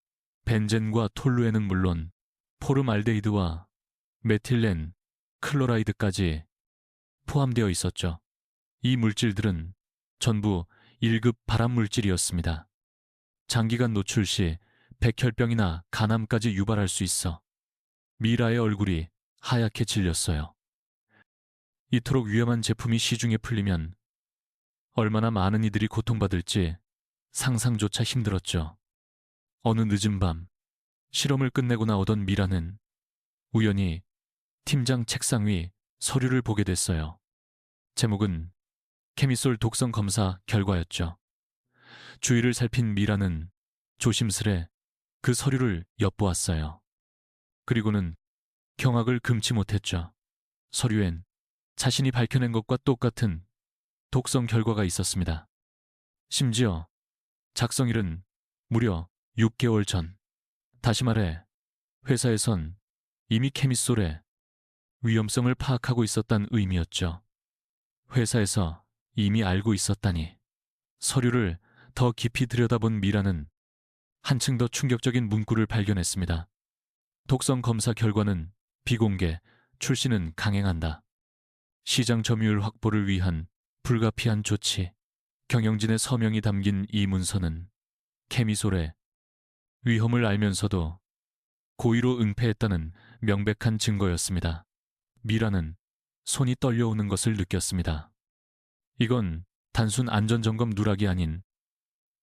벤젠과 톨루엔은 물론 포름알데히드와 메틸렌, 클로라이드까지 포함되어 있었죠. 이 물질들은 전부 1급 발암물질이었습니다. 장기간 노출 시 백혈병이나 간암까지 유발할 수 있어 미라의 얼굴이 하얗게 질렸어요. 이토록 위험한 제품이 시중에 풀리면 얼마나 많은 이들이 고통받을지 상상조차 힘들었죠. 어느 늦은 밤, 실험을 끝내고 나오던 미라는 우연히 팀장 책상 위 서류를 보게 됐어요. 제목은 케미솔 독성 검사 결과였죠. 주위를 살핀 미라는 조심스레 그 서류를 엿보았어요. 그리고는 경악을 금치 못했죠. 서류엔 자신이 밝혀낸 것과 똑같은 독성 결과가 있었습니다. 심지어 작성일은 무려 6개월 전. 다시 말해 회사에선 이미 케미솔의 위험성을 파악하고 있었다는 의미였죠. 회사에서 이미 알고 있었다니. 서류를 더 깊이 들여다본 미라는 한층 더 충격적인 문구를 발견했습니다. 독성 검사 결과는 비공개, 출시는 강행한다. 시장 점유율 확보를 위한 불가피한 조치. 경영진의 서명이 담긴 이 문서는 케미솔의 위험을 알면서도 고의로 은폐했다는 명백한 증거였습니다. 미라는 손이 떨려오는 것을 느꼈습니다. 이건 단순 안전점검 누락이 아닌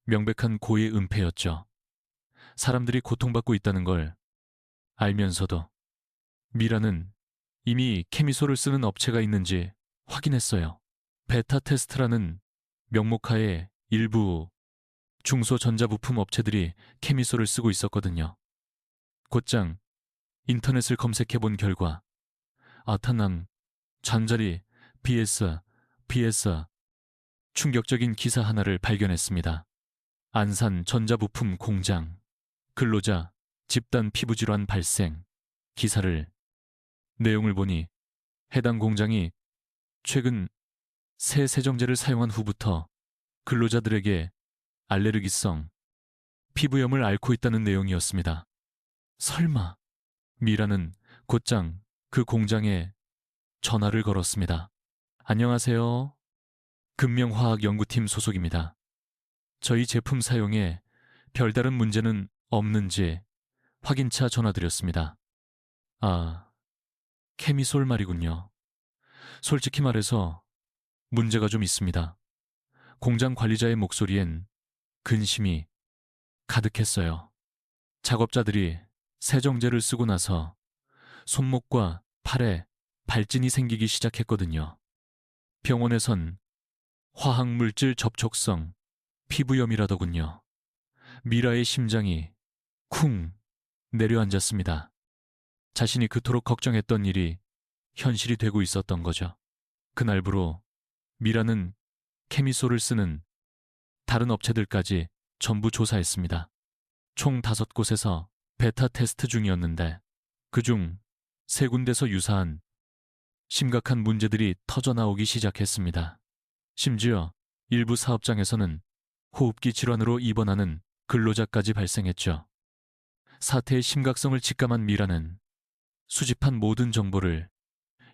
명백한 고의 은폐였죠. 사람들이 고통받고 있다는 걸 알면서도 미라는 이미 케미솔을 쓰는 업체가 있는지 확인했어요. 베타 테스트라는 명목하에 일부 중소전자부품 업체들이 케미솔을 쓰고 있었거든요. 곧장 인터넷을 검색해본 결과 아타남, 잔자리, BS 충격적인 기사 하나를 발견했습니다. 안산 전자부품 공장, 근로자 집단 피부질환 발생. 기사를 내용을 보니 해당 공장이 최근 새 세정제를 사용한 후부터 근로자들에게 알레르기성 피부염을 앓고 있다는 내용이었습니다. 설마. 미라는 곧장 그 공장에 전화를 걸었습니다. 안녕하세요. 금명화학연구팀 소속입니다. 저희 제품 사용에 별다른 문제는 없는지 확인차 전화드렸습니다. 아, 케미솔 말이군요. 솔직히 말해서 문제가 좀 있습니다. 공장 관리자의 목소리엔 근심이 가득했어요. 작업자들이 세정제를 쓰고 나서 손목과 팔에 발진이 생기기 시작했거든요. 병원에선 화학물질 접촉성 피부염이라더군요. 미라의 심장이 쿵 내려앉았습니다. 자신이 그토록 걱정했던 일이 현실이 되고 있었던 거죠. 그날부로 미라는 케미솔을 쓰는 다른 업체들까지 전부 조사했습니다. 총 5곳에서 베타 테스트 중이었는데 그중 3군데서 유사한 심각한 문제들이 터져나오기 시작했습니다. 심지어 일부 사업장에서는 호흡기 질환으로 입원하는 근로자까지 발생했죠. 사태의 심각성을 직감한 미라는 수집한 모든 정보를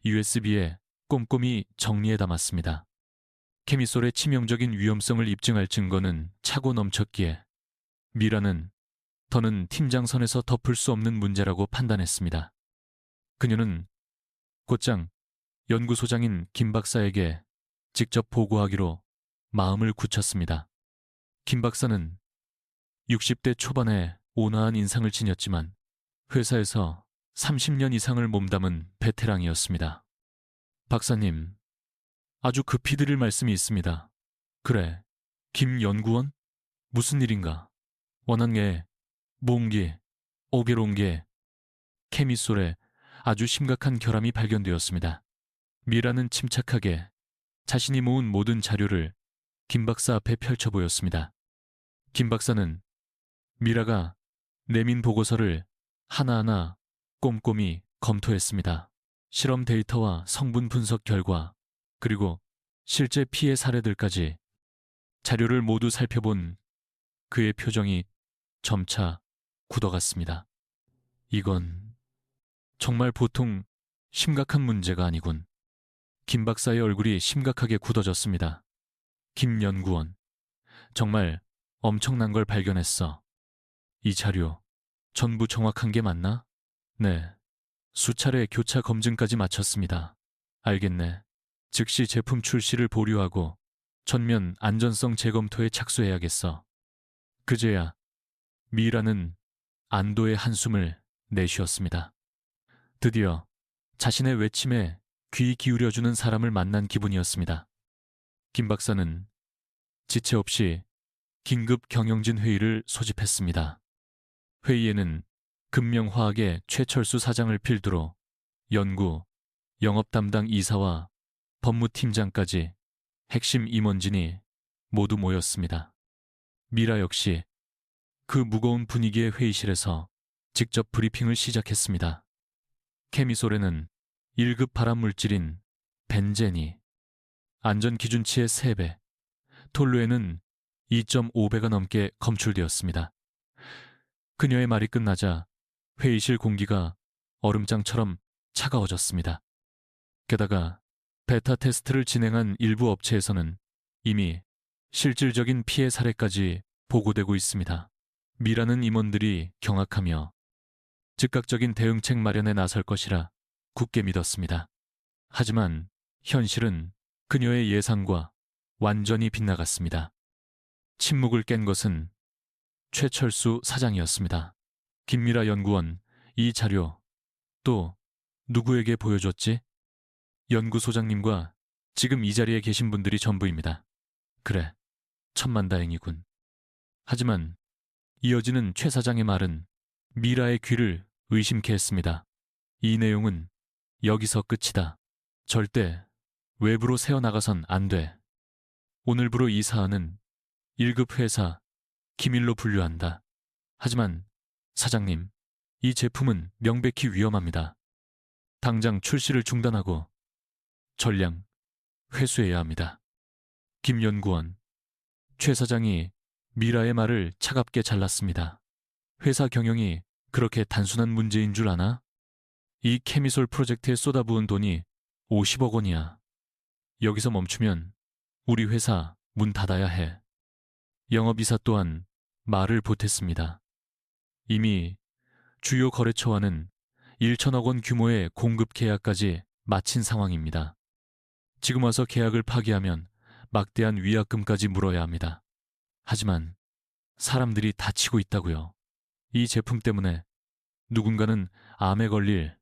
USB에 꼼꼼히 정리해 담았습니다. 케미솔의 치명적인 위험성을 입증할 증거는 차고 넘쳤기에 미라는 더는 팀장 선에서 덮을 수 없는 문제라고 판단했습니다. 그녀는 곧장 연구소장인 김 박사에게 직접 보고하기로 마음을 굳혔습니다. 김 박사는 60대 초반에 온화한 인상을 지녔지만 회사에서 30년 이상을 몸담은 베테랑이었습니다. 박사님, 아주 급히 드릴 말씀이 있습니다. 그래, 김 연구원? 무슨 일인가? 원한 게 몽기 오게로운 게 케미솔에 아주 심각한 결함이 발견되었습니다. 미라는 침착하게 자신이 모은 모든 자료를 김 박사 앞에 펼쳐 보였습니다. 김 박사는 미라가 내민 보고서를 하나하나 꼼꼼히 검토했습니다. 실험 데이터와 성분 분석 결과, 그리고 실제 피해 사례들까지 자료를 모두 살펴본 그의 표정이 점차 굳어갔습니다. 이건 정말 보통 심각한 문제가 아니군. 김 박사의 얼굴이 심각하게 굳어졌습니다. 김 연구원, 정말 엄청난 걸 발견했어. 이 자료 전부 정확한 게 맞나? 네. 수차례 교차 검증까지 마쳤습니다. 알겠네. 즉시 제품 출시를 보류하고 전면 안전성 재검토에 착수해야겠어. 그제야 미라는 안도의 한숨을 내쉬었습니다. 드디어 자신의 외침에 귀 기울여주는 사람을 만난 기분이었습니다. 김 박사는 지체 없이 긴급 경영진 회의를 소집했습니다. 회의에는 금명화학의 최철수 사장을 필두로 연구, 영업 담당 이사와 법무팀장까지 핵심 임원진이 모두 모였습니다. 미라 역시 그 무거운 분위기의 회의실에서 직접 브리핑을 시작했습니다. 케미솔에는 1급 발암물질인 벤젠이 안전기준치의 3배, 톨루에는 2.5배가 넘게 검출되었습니다. 그녀의 말이 끝나자 회의실 공기가 얼음장처럼 차가워졌습니다. 게다가 베타 테스트를 진행한 일부 업체에서는 이미 실질적인 피해 사례까지 보고되고 있습니다. 미라는 임원들이 경악하며 즉각적인 대응책 마련에 나설 것이라 굳게 믿었습니다. 하지만 현실은 그녀의 예상과 완전히 빗나갔습니다. 침묵을 깬 것은 최철수 사장이었습니다. 김미라 연구원, 이 자료 또 누구에게 보여줬지? 연구소장님과 지금 이 자리에 계신 분들이 전부입니다. 그래, 천만다행이군. 하지만 이어지는 최 사장의 말은 미라의 귀를 의심케 했습니다. 이 내용은 여기서 끝이다. 절대 외부로 새어나가선 안 돼. 오늘부로 이 사안은 1급 회사 기밀로 분류한다. 하지만 사장님, 이 제품은 명백히 위험합니다. 당장 출시를 중단하고 전량 회수해야 합니다. 김 연구원, 최 사장이 미라의 말을 차갑게 잘랐습니다. 회사 경영이 그렇게 단순한 문제인 줄 아나? 이 케미솔 프로젝트에 쏟아부은 돈이 50억 원이야. 여기서 멈추면 우리 회사 문 닫아야 해. 영업이사 또한 말을 보탰습니다. 이미 주요 거래처와는 1천억 원 규모의 공급 계약까지 마친 상황입니다. 지금 와서 계약을 파기하면 막대한 위약금까지 물어야 합니다. 하지만 사람들이 다치고 있다고요. 이 제품 때문에 누군가는 암에 걸릴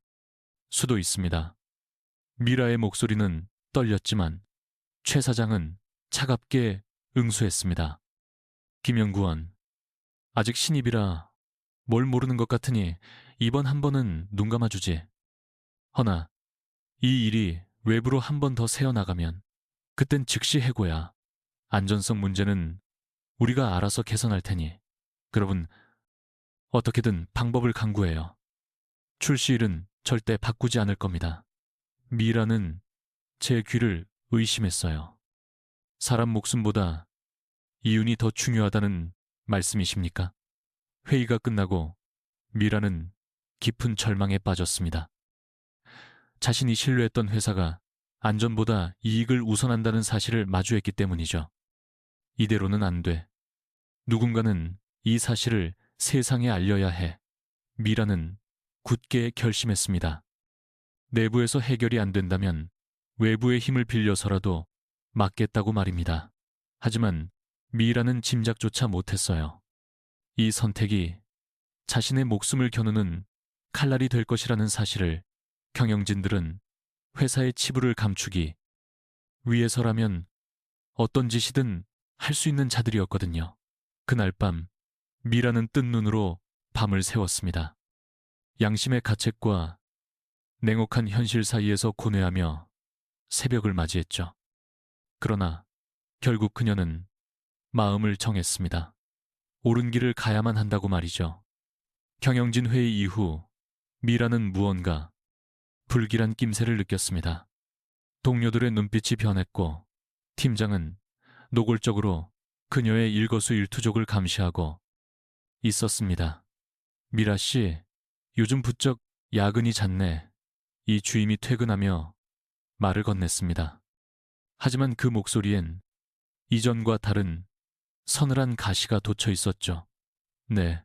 수도 있습니다. 미라의 목소리는 떨렸지만 최 사장은 차갑게 응수했습니다. 김연구원, 아직 신입이라 뭘 모르는 것 같으니 이번 한 번은 눈 감아주지. 허나 이 일이 외부로 한 번 더 새어나가면 그땐 즉시 해고야. 안전성 문제는 우리가 알아서 개선할 테니 여러분 어떻게든 방법을 강구해요. 출시일은 절대 바꾸지 않을 겁니다. 미라는 제 귀를 의심했어요. 사람 목숨보다 이윤이 더 중요하다는 말씀이십니까? 회의가 끝나고 미라는 깊은 절망에 빠졌습니다. 자신이 신뢰했던 회사가 안전보다 이익을 우선한다는 사실을 마주했기 때문이죠. 이대로는 안 돼. 누군가는 이 사실을 세상에 알려야 해. 미라는 굳게 결심했습니다. 내부에서 해결이 안 된다면 외부의 힘을 빌려서라도 막겠다고 말입니다. 하지만 미라는 짐작조차 못했어요. 이 선택이 자신의 목숨을 겨누는 칼날이 될 것이라는 사실을 경영진들은 회사의 치부를 감추기 위해서라면 어떤 짓이든 할 수 있는 자들이었거든요. 그날 밤 미라는 뜬 눈으로 밤을 새웠습니다. 양심의 가책과 냉혹한 현실 사이에서 고뇌하며 새벽을 맞이했죠. 그러나 결국 그녀는 마음을 정했습니다. 옳은 길을 가야만 한다고 말이죠. 경영진 회의 이후 미라는 무언가 불길한 낌새를 느꼈습니다. 동료들의 눈빛이 변했고 팀장은 노골적으로 그녀의 일거수일투족을 감시하고 있었습니다. 미라 씨, 요즘 부쩍 야근이 잦네. 이 주임이 퇴근하며 말을 건넸습니다. 하지만 그 목소리엔 이전과 다른 서늘한 가시가 돋쳐 있었죠. 네,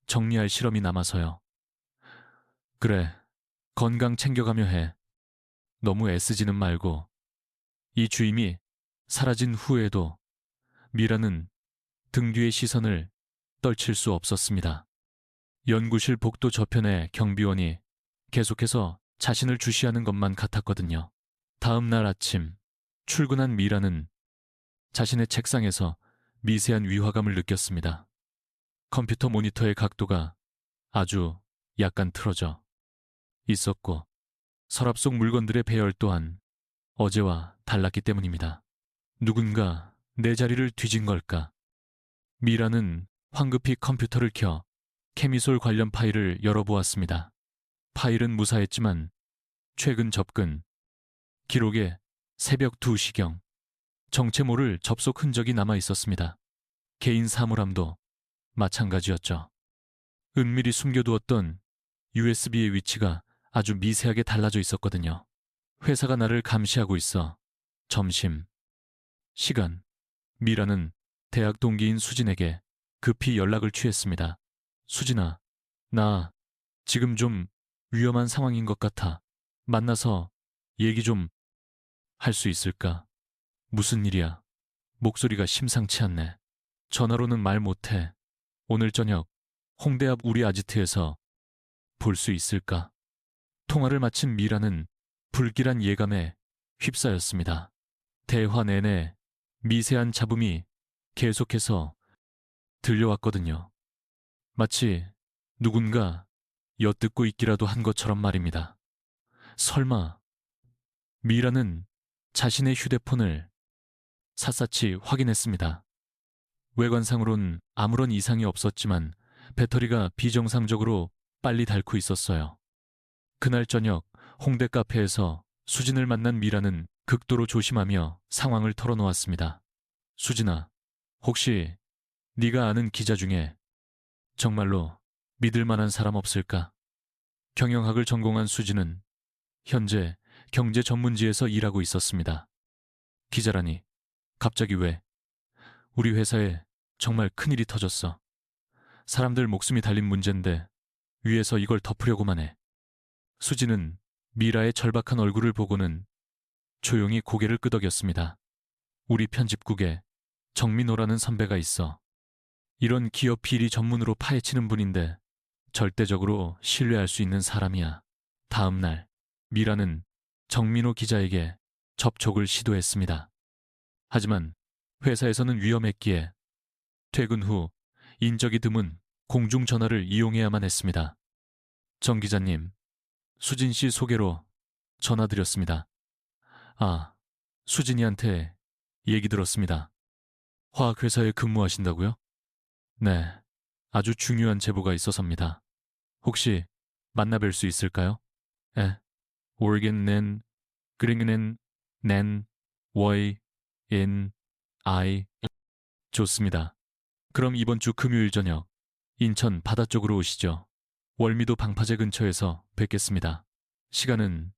정리할 실험이 남아서요. 그래, 건강 챙겨가며 해. 너무 애쓰지는 말고. 이 주임이 사라진 후에도 미라는 등 뒤의 시선을 떨칠 수 없었습니다. 연구실 복도 저편의 경비원이 계속해서 자신을 주시하는 것만 같았거든요. 다음 날 아침, 출근한 미라는 자신의 책상에서 미세한 위화감을 느꼈습니다. 컴퓨터 모니터의 각도가 아주 약간 틀어져 있었고 서랍 속 물건들의 배열 또한 어제와 달랐기 때문입니다. 누군가 내 자리를 뒤진 걸까? 미라는 황급히 컴퓨터를 켜 케미솔 관련 파일을 열어보았습니다. 파일은 무사했지만 최근 접근, 기록에 새벽 2시경, 정체 모를 접속 흔적이 남아 있었습니다. 개인 사물함도 마찬가지였죠. 은밀히 숨겨두었던 USB의 위치가 아주 미세하게 달라져 있었거든요. 회사가 나를 감시하고 있어. 점심 시간, 미라는 대학 동기인 수진에게 급히 연락을 취했습니다. 수진아, 나 지금 좀 위험한 상황인 것 같아. 만나서 얘기 좀 할 수 있을까? 무슨 일이야? 목소리가 심상치 않네. 전화로는 말 못해. 오늘 저녁 홍대 앞 우리 아지트에서 볼 수 있을까? 통화를 마친 미라는 불길한 예감에 휩싸였습니다. 대화 내내 미세한 잡음이 계속해서 들려왔거든요. 마치 누군가 엿듣고 있기라도 한 것처럼 말입니다. 설마 미라는 자신의 휴대폰을 샅샅이 확인했습니다. 외관상으론 아무런 이상이 없었지만 배터리가 비정상적으로 빨리 닳고 있었어요. 그날 저녁 홍대 카페에서 수진을 만난 미라는 극도로 조심하며 상황을 털어놓았습니다. 수진아, 혹시 네가 아는 기자 중에 정말로 믿을 만한 사람 없을까? 경영학을 전공한 수진은 현재 경제 전문지에서 일하고 있었습니다. 기자라니, 갑자기 왜? 우리 회사에 정말 큰일이 터졌어. 사람들 목숨이 달린 문제인데 위에서 이걸 덮으려고만 해. 수진은 미라의 절박한 얼굴을 보고는 조용히 고개를 끄덕였습니다. 우리 편집국에 정민호라는 선배가 있어. 이런 기업 비리 전문으로 파헤치는 분인데 절대적으로 신뢰할 수 있는 사람이야. 다음 날 미라는 정민호 기자에게 접촉을 시도했습니다. 하지만 회사에서는 위험했기에 퇴근 후 인적이 드문 공중전화를 이용해야만 했습니다. 정 기자님, 수진 씨 소개로 전화드렸습니다. 아, 수진이한테 얘기 들었습니다. 화학회사에 근무하신다고요? 네, 아주 중요한 제보가 있어서입니다. 혹시 만나뵐 수 있을까요? 에, 오르겐넨, 그링넨, 넨, 워이, 인, 아이. 좋습니다. 그럼 이번 주 금요일 저녁 인천 바다 쪽으로 오시죠. 월미도 방파제 근처에서 뵙겠습니다. 시간은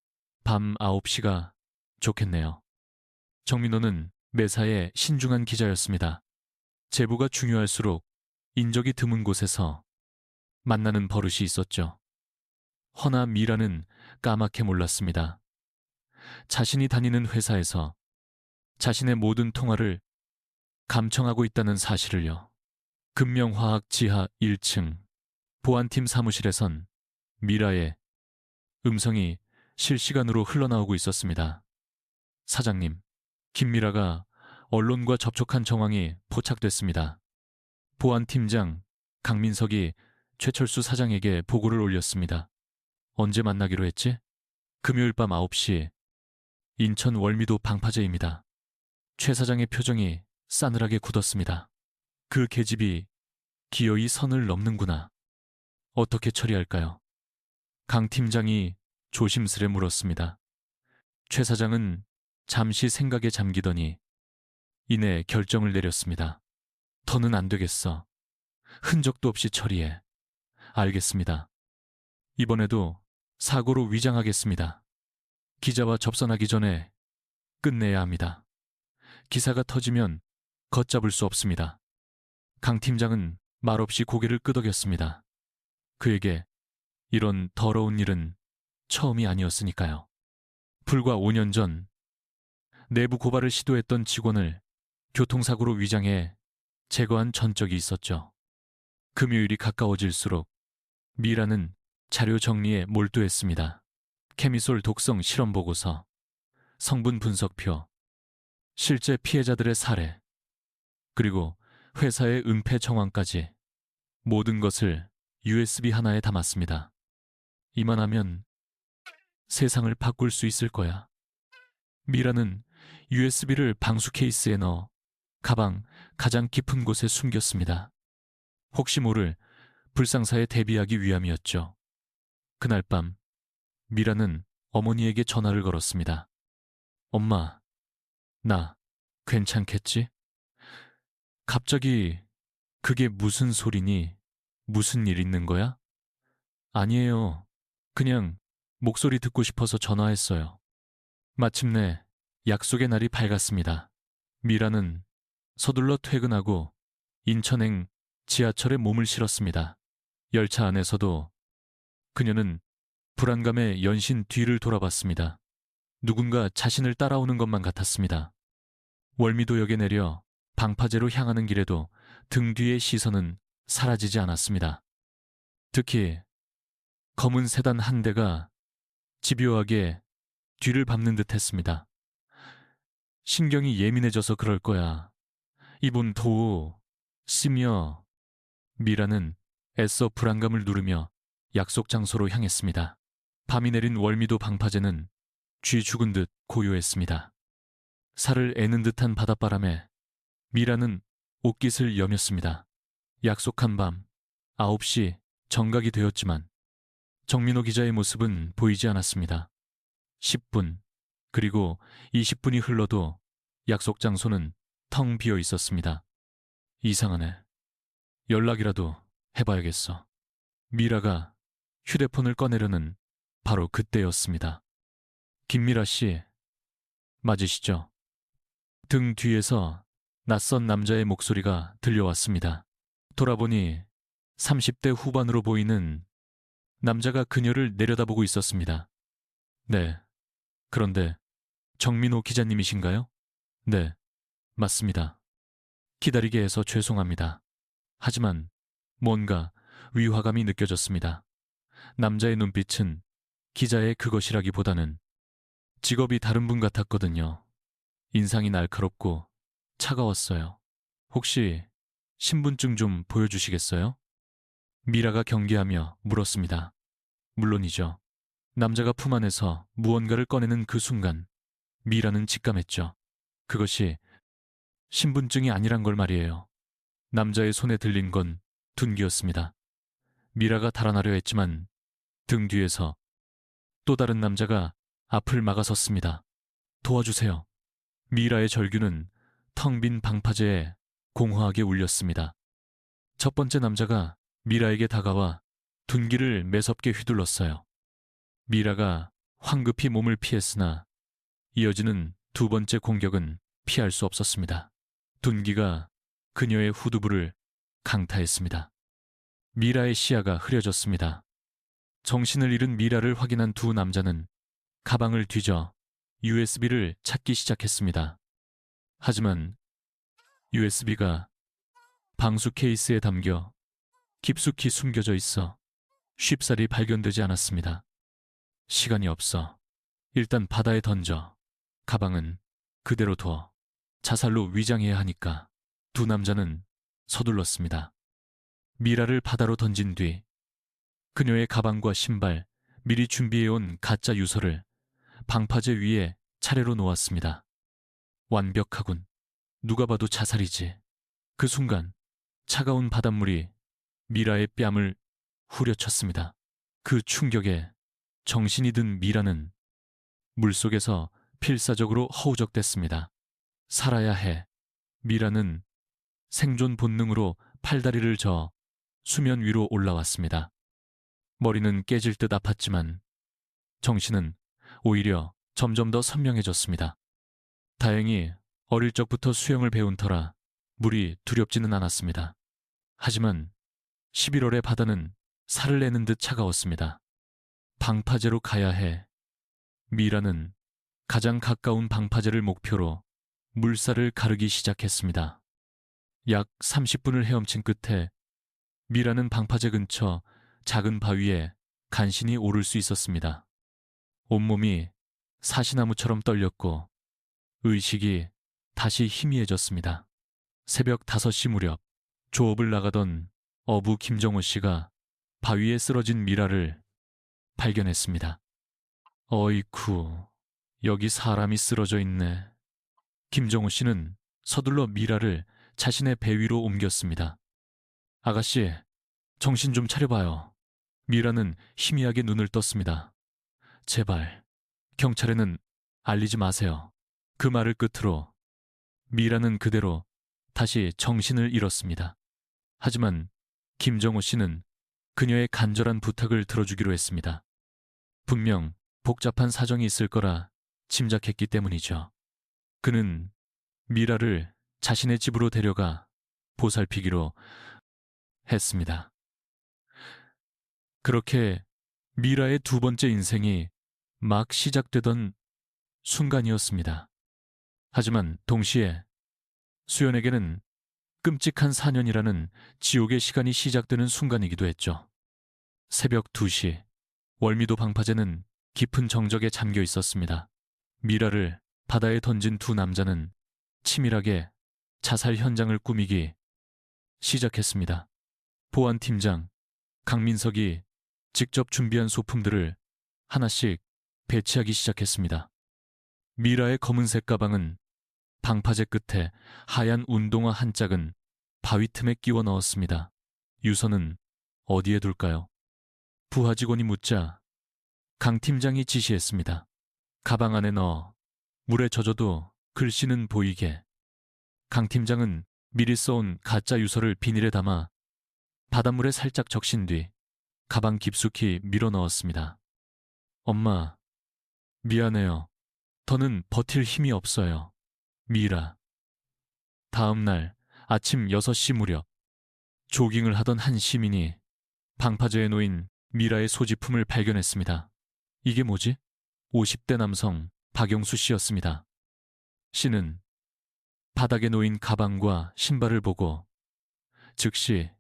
밤 9시가 좋겠네요. 정민호는 매사에 신중한 기자였습니다. 제보가 중요할수록 인적이 드문 곳에서 만나는 버릇이 있었죠. 허나 미라는 까맣게 몰랐습니다. 자신이 다니는 회사에서 자신의 모든 통화를 감청하고 있다는 사실을요. 금명화학 지하 1층 보안팀 사무실에선 미라의 음성이 실시간으로 흘러나오고 있었습니다. 사장님, 김미라가 언론과 접촉한 정황이 포착됐습니다. 보안팀장 강민석이 최철수 사장에게 보고를 올렸습니다. 언제 만나기로 했지? 금요일 밤 9시 인천 월미도 방파제입니다. 최 사장의 표정이 싸늘하게 굳었습니다. 그 계집이 기어이 선을 넘는구나. 어떻게 처리할까요? 강 팀장이 조심스레 물었습니다. 최 사장은 잠시 생각에 잠기더니 이내 결정을 내렸습니다. 더는 안 되겠어. 흔적도 없이 처리해. 알겠습니다. 이번에도 사고로 위장하겠습니다. 기자와 접선하기 전에 끝내야 합니다. 기사가 터지면 걷잡을 수 없습니다. 강 팀장은 말없이 고개를 끄덕였습니다. 그에게 이런 더러운 일은 처음이 아니었으니까요. 불과 5년 전 내부 고발을 시도했던 직원을 교통사고로 위장해 제거한 전적이 있었죠. 금요일이 가까워질수록 미라는 자료 정리에 몰두했습니다. 케미솔 독성 실험 보고서, 성분 분석표, 실제 피해자들의 사례, 그리고 회사의 은폐 정황까지 모든 것을 USB 하나에 담았습니다. 이만하면 세상을 바꿀 수 있을 거야. 미라는 USB를 방수 케이스에 넣어 가방 가장 깊은 곳에 숨겼습니다. 혹시 모를 불상사에 대비하기 위함이었죠. 그날 밤 미라는 어머니에게 전화를 걸었습니다. 엄마, 나 괜찮겠지? 갑자기 그게 무슨 소리니? 무슨 일 있는 거야? 아니에요. 그냥 목소리 듣고 싶어서 전화했어요. 마침내 약속의 날이 밝았습니다. 미라는 서둘러 퇴근하고 인천행 지하철에 몸을 실었습니다. 열차 안에서도 그녀는 불안감에 연신 뒤를 돌아봤습니다. 누군가 자신을 따라오는 것만 같았습니다. 월미도역에 내려 방파제로 향하는 길에도 등 뒤의 시선은 사라지지 않았습니다. 특히 검은 세단 한 대가 집요하게 뒤를 밟는 듯 했습니다. 신경이 예민해져서 그럴 거야. 이분 도우, 쓰며 미라는 애써 불안감을 누르며 약속 장소로 향했습니다. 밤이 내린 월미도 방파제는 쥐 죽은 듯 고요했습니다. 살을 애는 듯한 바닷바람에 미라는 옷깃을 여몄습니다. 약속한 밤 9시 정각이 되었지만 정민호 기자의 모습은 보이지 않았습니다. 10분, 그리고 20분이 흘러도 약속 장소는 텅 비어 있었습니다. 이상하네. 연락이라도 해봐야겠어. 미라가 휴대폰을 꺼내려는 바로 그때였습니다. 김미라 씨, 맞으시죠? 등 뒤에서 낯선 남자의 목소리가 들려왔습니다. 돌아보니 30대 후반으로 보이는 남자가 그녀를 내려다보고 있었습니다. 네. 그런데 정민호 기자님이신가요? 네, 맞습니다. 기다리게 해서 죄송합니다. 하지만 뭔가 위화감이 느껴졌습니다. 남자의 눈빛은 기자의 그것이라기보다는 직업이 다른 분 같았거든요. 인상이 날카롭고 차가웠어요. 혹시 신분증 좀 보여주시겠어요? 미라가 경계하며 물었습니다. 물론이죠. 남자가 품 안에서 무언가를 꺼내는 그 순간 미라는 직감했죠. 그것이 신분증이 아니란 걸 말이에요. 남자의 손에 들린 건 둔기였습니다. 미라가 달아나려 했지만 등 뒤에서 또 다른 남자가 앞을 막아섰습니다. 도와주세요. 미라의 절규는 텅 빈 방파제에 공허하게 울렸습니다. 첫 번째 남자가 미라에게 다가와 둔기를 매섭게 휘둘렀어요. 미라가 황급히 몸을 피했으나 이어지는 두 번째 공격은 피할 수 없었습니다. 둔기가 그녀의 후두부를 강타했습니다. 미라의 시야가 흐려졌습니다. 정신을 잃은 미라를 확인한 두 남자는 가방을 뒤져 USB를 찾기 시작했습니다. 하지만 USB가 방수 케이스에 담겨 깊숙이 숨겨져 있어 쉽사리 발견되지 않았습니다. 시간이 없어. 일단 바다에 던져. 가방은 그대로 둬. 자살로 위장해야 하니까. 두 남자는 서둘렀습니다. 미라를 바다로 던진 뒤 그녀의 가방과 신발, 미리 준비해온 가짜 유서를 방파제 위에 차례로 놓았습니다. 완벽하군. 누가 봐도 자살이지. 그 순간 차가운 바닷물이 미라의 뺨을 후려쳤습니다. 그 충격에 정신이 든 미라는 물속에서 필사적으로 허우적댔습니다. 살아야 해. 미라는 생존 본능으로 팔다리를 저어 수면 위로 올라왔습니다. 머리는 깨질 듯 아팠지만 정신은 오히려 점점 더 선명해졌습니다. 다행히 어릴 적부터 수영을 배운 터라 물이 두렵지는 않았습니다. 하지만 11월의 바다는 살을 내는 듯 차가웠습니다. 방파제로 가야 해. 미라는 가장 가까운 방파제를 목표로 물살을 가르기 시작했습니다. 약 30분을 헤엄친 끝에 미라는 방파제 근처 작은 바위에 간신히 오를 수 있었습니다. 온몸이 사시나무처럼 떨렸고 의식이 다시 희미해졌습니다. 새벽 5시 무렵 조업을 나가던 어부 김정호 씨가 바위에 쓰러진 미라를 발견했습니다. 어이쿠, 여기 사람이 쓰러져 있네. 김정호 씨는 서둘러 미라를 자신의 배 위로 옮겼습니다. 아가씨, 정신 좀 차려봐요. 미라는 희미하게 눈을 떴습니다. 제발, 경찰에는 알리지 마세요. 그 말을 끝으로 미라는 그대로 다시 정신을 잃었습니다. 하지만 김정호 씨는 그녀의 간절한 부탁을 들어주기로 했습니다. 분명 복잡한 사정이 있을 거라 짐작했기 때문이죠. 그는 미라를 자신의 집으로 데려가 보살피기로 했습니다. 그렇게 미라의 두 번째 인생이 막 시작되던 순간이었습니다. 하지만 동시에 수연에게는 끔찍한 4년이라는 지옥의 시간이 시작되는 순간이기도 했죠. 새벽 2시, 월미도 방파제는 깊은 정적에 잠겨 있었습니다. 미라를 바다에 던진 두 남자는 치밀하게 자살 현장을 꾸미기 시작했습니다. 보안팀장 강민석이 직접 준비한 소품들을 하나씩 배치하기 시작했습니다. 미라의 검은색 가방은 방파제 끝에 하얀 운동화 한 짝은 바위 틈에 끼워 넣었습니다. 유서는 어디에 둘까요? 부하 직원이 묻자 강 팀장이 지시했습니다. 가방 안에 넣어 물에 젖어도 글씨는 보이게. 강 팀장은 미리 써온 가짜 유서를 비닐에 담아 바닷물에 살짝 적신 뒤 가방 깊숙이 밀어 넣었습니다. 엄마, 미안해요. 더는 버틸 힘이 없어요. 미라. 다음 날 아침 6시 무렵 조깅을 하던 한 시민이 방파제에 놓인 미라의 소지품을 발견했습니다. 이게 뭐지? 50대 남성 박영수 씨였습니다. 씨는 바닥에 놓인 가방과 신발을 보고 즉시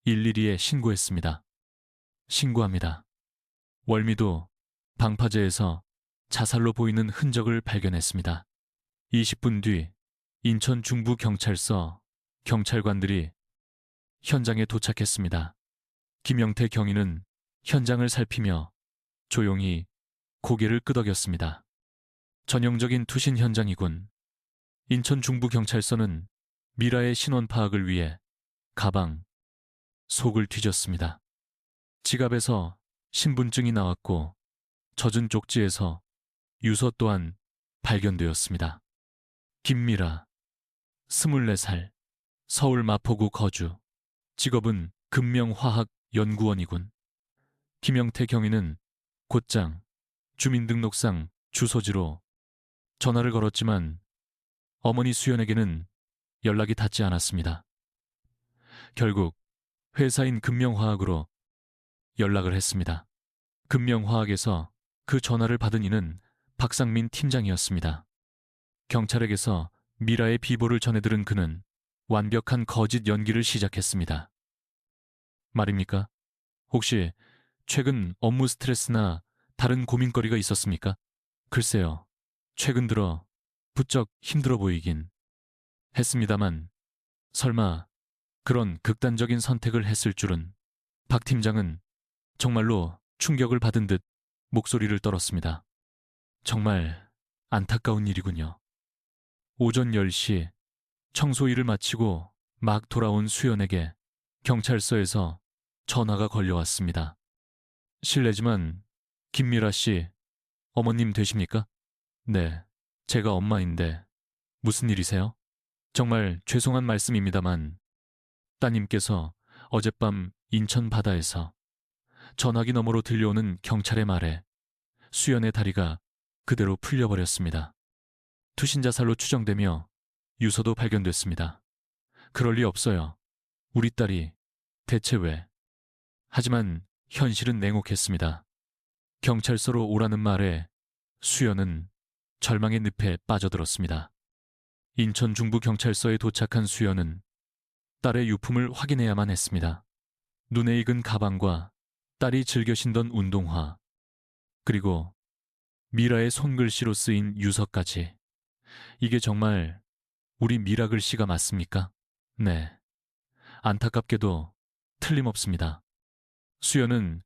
112에 신고했습니다. 신고합니다. 월미도 방파제에서 자살로 보이는 흔적을 발견했습니다. 20분 뒤 인천 중부경찰서 경찰관들이 현장에 도착했습니다. 김영태 경위는 현장을 살피며 조용히 고개를 끄덕였습니다. 전형적인 투신 현장이군. 인천 중부경찰서는 미라의 신원 파악을 위해 가방, 속을 뒤졌습니다. 지갑에서 신분증이 나왔고 젖은 쪽지에서 유서 또한 발견되었습니다. 김미라, 24살, 서울 마포구 거주, 직업은 금명화학연구원이군. 김영태 경위는 곧장 주민등록상 주소지로 전화를 걸었지만 어머니 수연에게는 연락이 닿지 않았습니다. 결국 회사인 금명화학으로 연락을 했습니다. 금명화학에서 그 전화를 받은 이는 박상민 팀장이었습니다. 경찰에게서 미라의 비보를 전해들은 그는 완벽한 거짓 연기를 시작했습니다. 말입니까? 혹시 최근 업무 스트레스나 다른 고민거리가 있었습니까? 글쎄요. 최근 들어 부쩍 힘들어 보이긴 했습니다만 설마 그런 극단적인 선택을 했을 줄은. 박 팀장은 정말로 충격을 받은 듯 목소리를 떨었습니다. 정말 안타까운 일이군요. 오전 10시 청소 일을 마치고 막 돌아온 수연에게 경찰서에서 전화가 걸려왔습니다. 실례지만 김미라 씨 어머님 되십니까? 네, 제가 엄마인데 무슨 일이세요? 정말 죄송한 말씀입니다만 따님께서 어젯밤 인천 바다에서 전화기 너머로 들려오는 경찰의 말에 수연의 다리가 그대로 풀려버렸습니다. 투신자살로 추정되며 유서도 발견됐습니다. 그럴 리 없어요. 우리 딸이 대체 왜? 하지만 현실은 냉혹했습니다. 경찰서로 오라는 말에 수연은 절망의 늪에 빠져들었습니다. 인천 중부경찰서에 도착한 수연은 딸의 유품을 확인해야만 했습니다. 눈에 익은 가방과 딸이 즐겨 신던 운동화, 그리고 미라의 손글씨로 쓰인 유서까지. 이게 정말 우리 미라 글씨가 맞습니까? 네. 안타깝게도 틀림없습니다. 수연은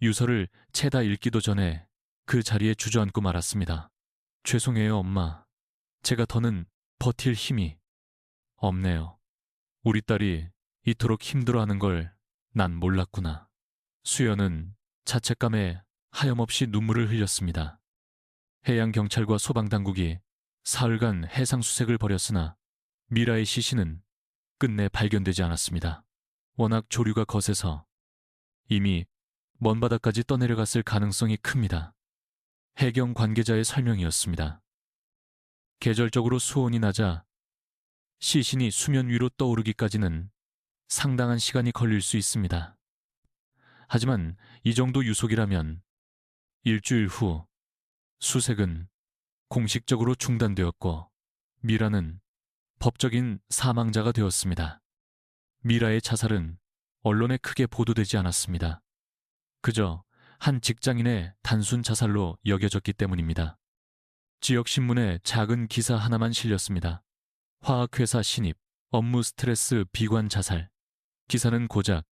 유서를 채다 읽기도 전에 그 자리에 주저앉고 말았습니다. 죄송해요, 엄마. 제가 더는 버틸 힘이 없네요. 우리 딸이 이토록 힘들어하는 걸 난 몰랐구나. 수연은 자책감에 하염없이 눈물을 흘렸습니다. 해양경찰과 소방당국이 사흘간 해상수색을 벌였으나 미라의 시신은 끝내 발견되지 않았습니다. 워낙 조류가 거세서 이미 먼 바다까지 떠내려갔을 가능성이 큽니다. 해경 관계자의 설명이었습니다. 계절적으로 수온이 낮아 시신이 수면 위로 떠오르기까지는 상당한 시간이 걸릴 수 있습니다. 하지만 이 정도 유속이라면 일주일 후 수색은 공식적으로 중단되었고 미라는 법적인 사망자가 되었습니다. 미라의 자살은 언론에 크게 보도되지 않았습니다. 그저 한 직장인의 단순 자살로 여겨졌기 때문입니다. 지역신문에 작은 기사 하나만 실렸습니다. 화학회사 신입, 업무 스트레스 비관 자살. 기사는 고작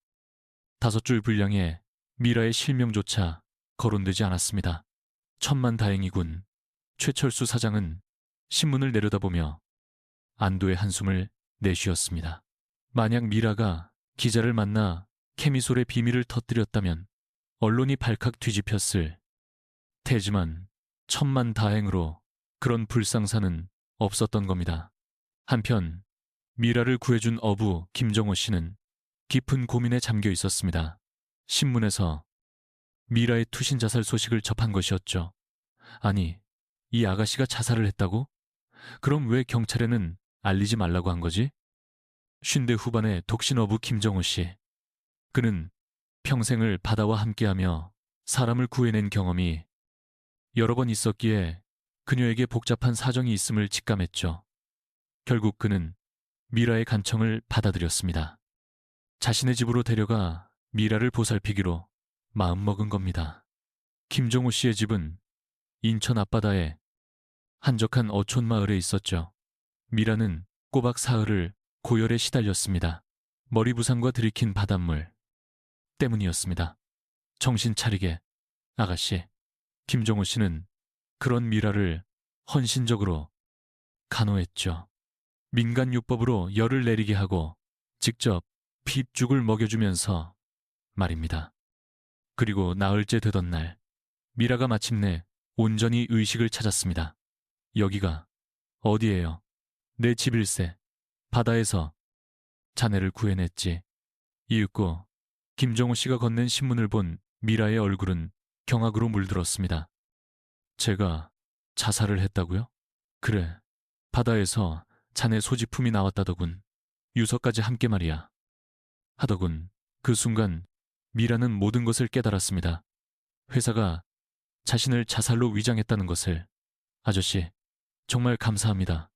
5줄 분량에 미라의 실명조차 거론되지 않았습니다. 천만다행이군. 최철수 사장은 신문을 내려다보며 안도의 한숨을 내쉬었습니다. 만약 미라가 기자를 만나 케미솔의 비밀을 터뜨렸다면 언론이 발칵 뒤집혔을 테지만 천만다행으로 그런 불상사는 없었던 겁니다. 한편 미라를 구해준 어부 김정호 씨는 깊은 고민에 잠겨 있었습니다. 신문에서 미라의 투신 자살 소식을 접한 것이었죠. 아니, 이 아가씨가 자살을 했다고? 그럼 왜 경찰에는 알리지 말라고 한 거지? 50대 후반의 독신 어부 김정호 씨. 그는 평생을 바다와 함께하며 사람을 구해낸 경험이 여러 번 있었기에 그녀에게 복잡한 사정이 있음을 직감했죠. 결국 그는 미라의 간청을 받아들였습니다. 자신의 집으로 데려가 미라를 보살피기로 마음먹은 겁니다. 김정호 씨의 집은 인천 앞바다의 한적한 어촌 마을에 있었죠. 미라는 꼬박 사흘을 고열에 시달렸습니다. 머리 부상과 들이킨 바닷물 때문이었습니다. 정신 차리게, 아가씨. 김정호 씨는 그런 미라를 헌신적으로 간호했죠. 민간요법으로 열을 내리게 하고 직접 핏죽을 먹여주면서 말입니다. 그리고 나흘째 되던 날, 미라가 마침내 온전히 의식을 찾았습니다. 여기가 어디예요? 내 집일세. 바다에서 자네를 구해냈지. 이윽고 김정호 씨가 건넨 신문을 본 미라의 얼굴은 경악으로 물들었습니다. 제가 자살을 했다고요? 그래, 바다에서 자네 소지품이 나왔다더군. 유서까지 함께 말이야. 하더군. 그 순간 미라는 모든 것을 깨달았습니다. 회사가 자신을 자살로 위장했다는 것을. 아저씨, 정말 감사합니다.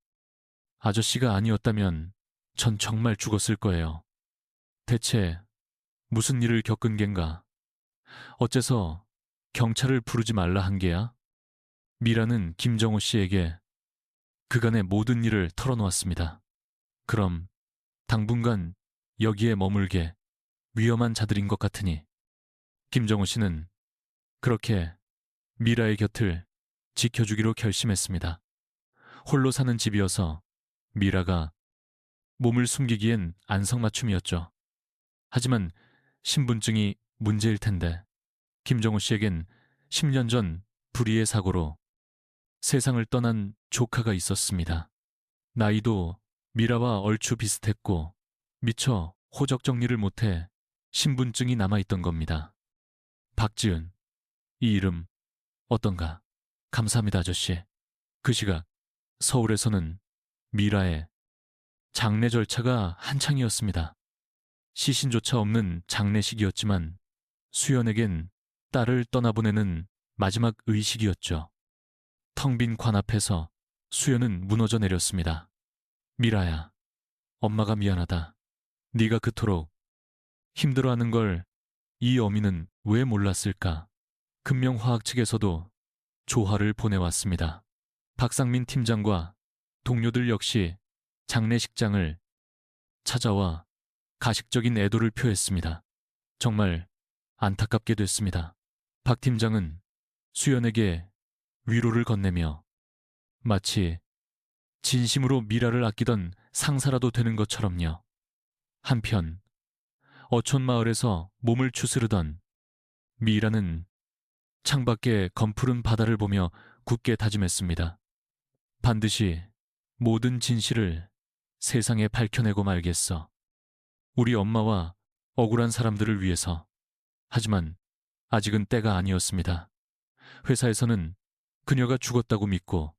아저씨가 아니었다면 전 정말 죽었을 거예요. 대체 무슨 일을 겪은 겐가? 어째서 경찰을 부르지 말라 한 게야? 미라는 김정호 씨에게 그간의 모든 일을 털어놓았습니다. 그럼 당분간 여기에 머물게 위험한 자들인 것 같으니 김정호 씨는 그렇게 미라의 곁을 지켜주기로 결심했습니다. 홀로 사는 집이어서 미라가 몸을 숨기기엔 안성맞춤이었죠. 하지만 신분증이 문제일 텐데 김정호 씨에겐 10년 전 불의의 사고로 세상을 떠난 조카가 있었습니다. 나이도 미라와 얼추 비슷했고 미처 호적 정리를 못해 신분증이 남아있던 겁니다. 박지은, 이 이름 어떤가? 감사합니다, 아저씨. 그 시각 서울에서는 미라의 장례 절차가 한창이었습니다. 시신조차 없는 장례식이었지만 수연에겐 딸을 떠나보내는 마지막 의식이었죠. 텅 빈 관 앞에서 수연은 무너져 내렸습니다. 미라야, 엄마가 미안하다. 네가 그토록 힘들어하는 걸 이 어미는 왜 몰랐을까? 금명화학 측에서도 조화를 보내왔습니다. 박상민 팀장과 동료들 역시 장례식장을 찾아와 가식적인 애도를 표했습니다. 정말 안타깝게 됐습니다. 박 팀장은 수연에게 위로를 건네며 마치 진심으로 미라를 아끼던 상사라도 되는 것처럼요. 한편 어촌 마을에서 몸을 추스르던 미라는 창밖에 검푸른 바다를 보며 굳게 다짐했습니다. 반드시 모든 진실을 세상에 밝혀내고 말겠어. 우리 엄마와 억울한 사람들을 위해서. 하지만 아직은 때가 아니었습니다. 회사에서는 그녀가 죽었다고 믿고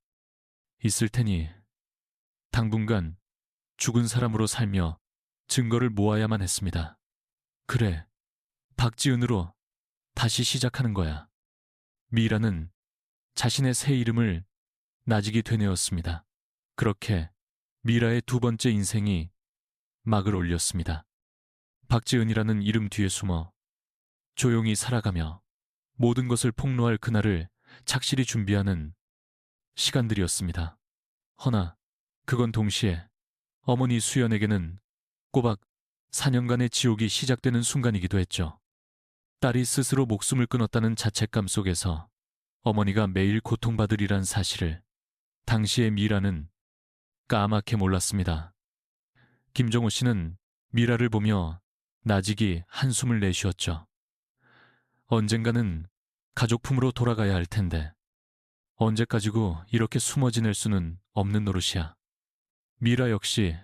있을 테니 당분간 죽은 사람으로 살며 증거를 모아야만 했습니다. 그래, 박지은으로 다시 시작하는 거야. 미라는 자신의 새 이름을 나직이 되뇌었습니다. 그렇게 미라의 두 번째 인생이 막을 올렸습니다. 박지은이라는 이름 뒤에 숨어 조용히 살아가며 모든 것을 폭로할 그날을 착실히 준비하는 시간들이었습니다. 허나 그건 동시에 어머니 수연에게는 꼬박 4년간의 지옥이 시작되는 순간이기도 했죠. 딸이 스스로 목숨을 끊었다는 자책감 속에서 어머니가 매일 고통받으리란 사실을 당시의 미라는 까맣게 몰랐습니다. 김정호 씨는 미라를 보며 나직이 한숨을 내쉬었죠. 언젠가는 가족 품으로 돌아가야 할 텐데 언제까지고 이렇게 숨어 지낼 수는 없는 노릇이야. 미라 역시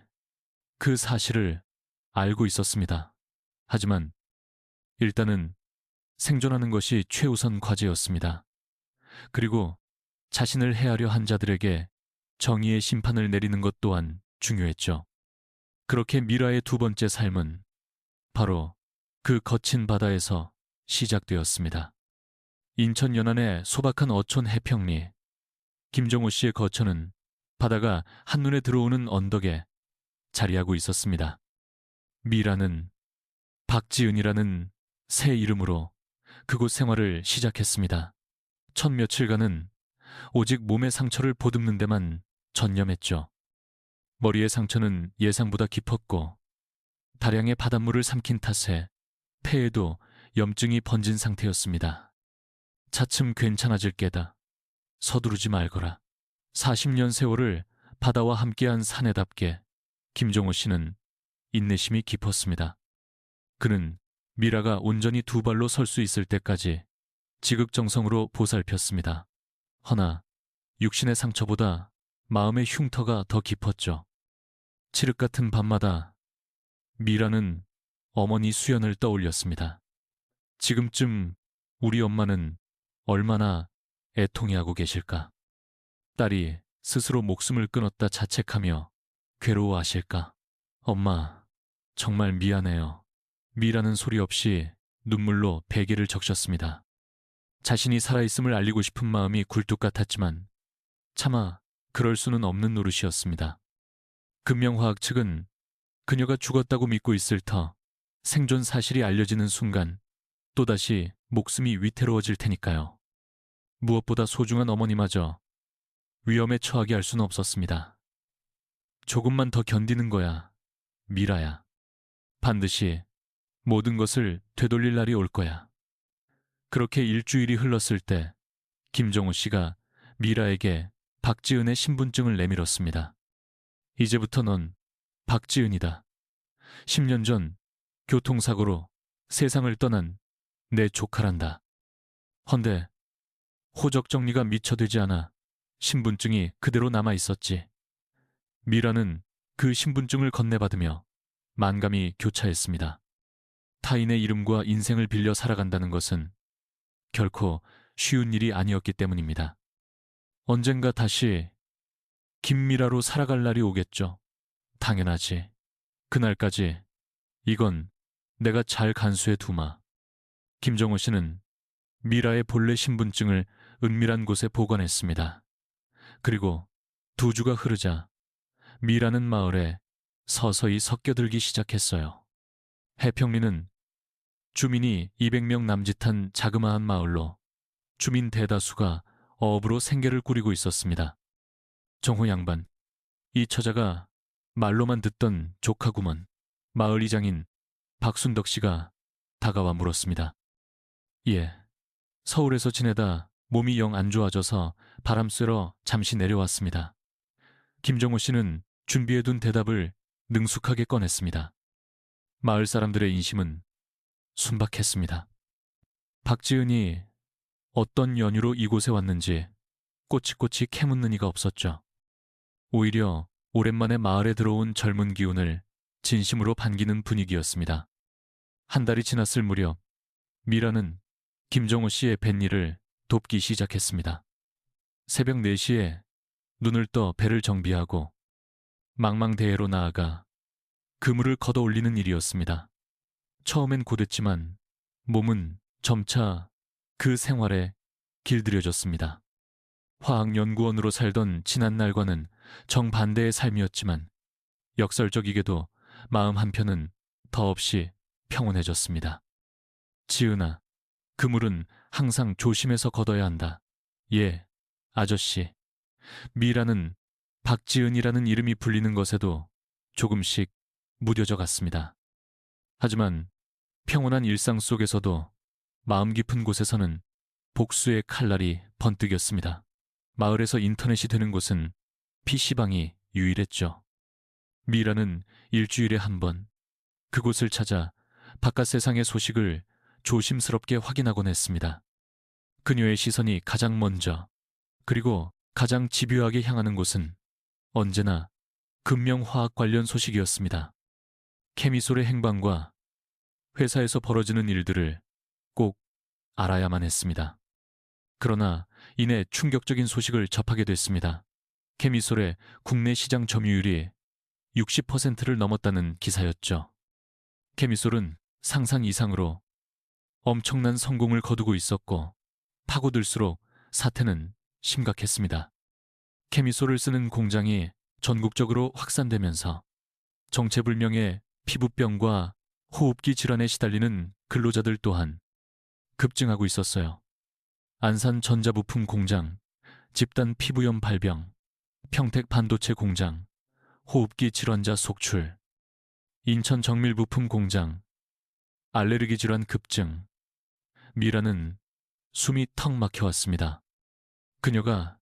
그 사실을 알고 있었습니다. 하지만 일단은 생존하는 것이 최우선 과제였습니다. 그리고 자신을 해하려 한 자들에게 정의의 심판을 내리는 것 또한 중요했죠. 그렇게 미라의 두 번째 삶은 바로 그 거친 바다에서 시작되었습니다. 인천 연안의 소박한 어촌 해평리. 김정호 씨의 거처는 바다가 한눈에 들어오는 언덕에 자리하고 있었습니다. 미라는 박지은이라는 새 이름으로 그곳 생활을 시작했습니다. 첫 며칠간은 오직 몸의 상처를 보듬는 데만 전념했죠. 머리의 상처는 예상보다 깊었고 다량의 바닷물을 삼킨 탓에 폐에도 염증이 번진 상태였습니다. 차츰 괜찮아질 게다. 서두르지 말거라. 40년 세월을 바다와 함께한 사내답게 김정호 씨는 인내심이 깊었습니다. 그는 미라가 온전히 두 발로 설 수 있을 때까지 지극정성으로 보살폈습니다. 허나 육신의 상처보다 마음의 흉터가 더 깊었죠. 칠흑 같은 밤마다 미라는 어머니 수연을 떠올렸습니다. 지금쯤 우리 엄마는 얼마나 애통해하고 계실까? 딸이 스스로 목숨을 끊었다 자책하며 괴로워하실까? 엄마, 정말 미안해요. 미라는 소리 없이 눈물로 베개를 적셨습니다. 자신이 살아있음을 알리고 싶은 마음이 굴뚝 같았지만 차마 그럴 수는 없는 노릇이었습니다. 금명화학 측은 그녀가 죽었다고 믿고 있을 터 생존 사실이 알려지는 순간 또다시 목숨이 위태로워질 테니까요. 무엇보다 소중한 어머니마저 위험에 처하게 할 수는 없었습니다. 조금만 더 견디는 거야, 미라야. 반드시 모든 것을 되돌릴 날이 올 거야. 그렇게 일주일이 흘렀을 때 김정호 씨가 미라에게 박지은의 신분증을 내밀었습니다. 이제부터 넌 박지은이다. 10년 전 교통사고로 세상을 떠난 내 조카란다. 헌데 호적 정리가 미처 되지 않아 신분증이 그대로 남아 있었지. 미라는 그 신분증을 건네받으며 만감이 교차했습니다. 타인의 이름과 인생을 빌려 살아간다는 것은 결코 쉬운 일이 아니었기 때문입니다. 언젠가 다시 김미라로 살아갈 날이 오겠죠. 당연하지. 그날까지 이건 내가 잘 간수해 두마. 김정호 씨는 미라의 본래 신분증을 은밀한 곳에 보관했습니다. 그리고 2주가 흐르자 미라는 마을에 서서히 섞여들기 시작했어요. 해평리는 주민이 200명 남짓한 자그마한 마을로 주민 대다수가 어업으로 생계를 꾸리고 있었습니다. 정호 양반, 이 처자가 말로만 듣던 조카구먼. 마을 이장인 박순덕 씨가 다가와 물었습니다. 예, 서울에서 지내다 몸이 영 안 좋아져서 바람 쐬러 잠시 내려왔습니다. 김정호 씨는 준비해둔 대답을 능숙하게 꺼냈습니다. 마을 사람들의 인심은 순박했습니다. 박지은이 어떤 연유로 이곳에 왔는지 꼬치꼬치 캐묻는 이가 없었죠. 오히려 오랜만에 마을에 들어온 젊은 기운을 진심으로 반기는 분위기였습니다. 한 달이 지났을 무렵 미라는 김정호 씨의 뱃일을 돕기 시작했습니다. 새벽 4시에 눈을 떠 배를 정비하고 망망대해로 나아가 그물을 걷어 올리는 일이었습니다. 처음엔 고됐지만 몸은 점차 그 생활에 길들여졌습니다. 화학연구원으로 살던 지난날과는 정반대의 삶이었지만 역설적이게도 마음 한편은 더없이 평온해졌습니다. 지은아, 그물은 항상 조심해서 걷어야 한다. 예, 아저씨. 미라는 박지은이라는 이름이 불리는 것에도 조금씩 무뎌져 갔습니다. 하지만 평온한 일상 속에서도 마음 깊은 곳에서는 복수의 칼날이 번뜩였습니다. 마을에서 인터넷이 되는 곳은 PC방이 유일했죠. 미라는 일주일에 한 번 그곳을 찾아 바깥 세상의 소식을 조심스럽게 확인하곤 했습니다. 그녀의 시선이 가장 먼저 그리고 가장 집요하게 향하는 곳은 언제나 금명화학 관련 소식이었습니다. 케미솔의 행방과 회사에서 벌어지는 일들을 꼭 알아야만 했습니다. 그러나 이내 충격적인 소식을 접하게 됐습니다. 케미솔의 국내 시장 점유율이 60%를 넘었다는 기사였죠. 케미솔은 상상 이상으로 엄청난 성공을 거두고 있었고 파고들수록 사태는 심각했습니다. 케미솔을 쓰는 공장이 전국적으로 확산되면서 정체불명의 피부병과 호흡기 질환에 시달리는 근로자들 또한 급증하고 있었어요. 안산 전자부품 공장, 집단 피부염 발병, 평택 반도체 공장, 호흡기 질환자 속출, 인천 정밀부품 공장, 알레르기 질환 급증. 미라는 숨이 턱 막혀왔습니다. 그녀가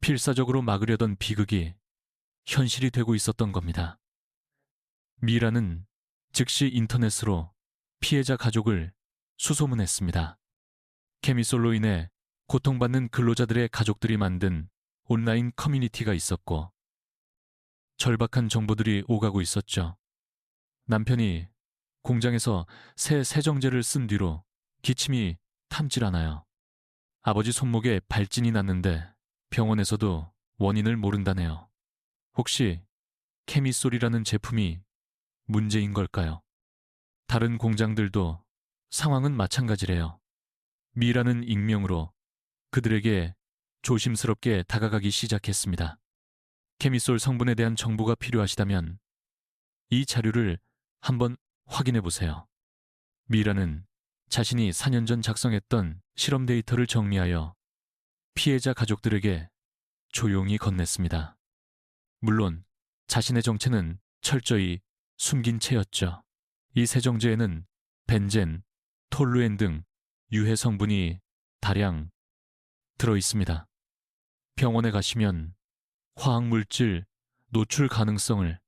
필사적으로 막으려던 비극이 현실이 되고 있었던 겁니다. 미라는 즉시 인터넷으로 피해자 가족을 수소문했습니다. 케미솔로 인해 고통받는 근로자들의 가족들이 만든 온라인 커뮤니티가 있었고 절박한 정보들이 오가고 있었죠. 남편이 공장에서 새 세정제를 쓴 뒤로 기침이 탐질 않아요. 아버지 손목에 발진이 났는데 병원에서도 원인을 모른다네요. 혹시 케미솔이라는 제품이 문제인 걸까요? 다른 공장들도 상황은 마찬가지래요. 미라는 익명으로 그들에게 조심스럽게 다가가기 시작했습니다. 케미솔 성분에 대한 정보가 필요하시다면 이 자료를 한번 확인해 보세요. 미라는 자신이 4년 전 작성했던 실험 데이터를 정리하여 피해자 가족들에게 조용히 건넸습니다. 물론 자신의 정체는 철저히 숨긴 채였죠. 이 세정제에는 벤젠, 톨루엔 등 유해 성분이 다량 들어 있습니다. 병원에 가시면 화학물질 노출 가능성을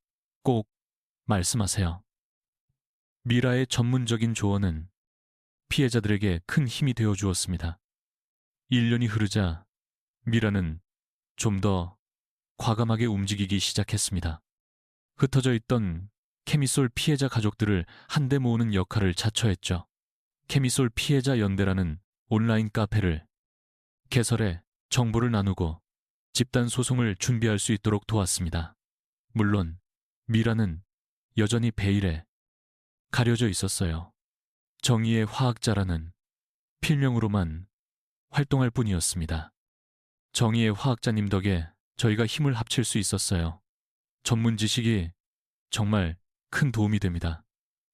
꼭 말씀하세요. 미라의 전문적인 조언은 피해자들에게 큰 힘이 되어 주었습니다. 1년이 흐르자 미라는 좀 더 과감하게 움직이기 시작했습니다. 흩어져 있던 케미솔 피해자 가족들을 한데 모으는 역할을 자처했죠. 케미솔 피해자 연대라는 온라인 카페를 개설해 정보를 나누고 집단 소송을 준비할 수 있도록 도왔습니다. 물론 미라는 여전히 베일에 가려져 있었어요. 정의의 화학자라는 필명으로만 활동할 뿐이었습니다. 정의의 화학자님 덕에 저희가 힘을 합칠 수 있었어요. 전문 지식이 정말 큰 도움이 됩니다.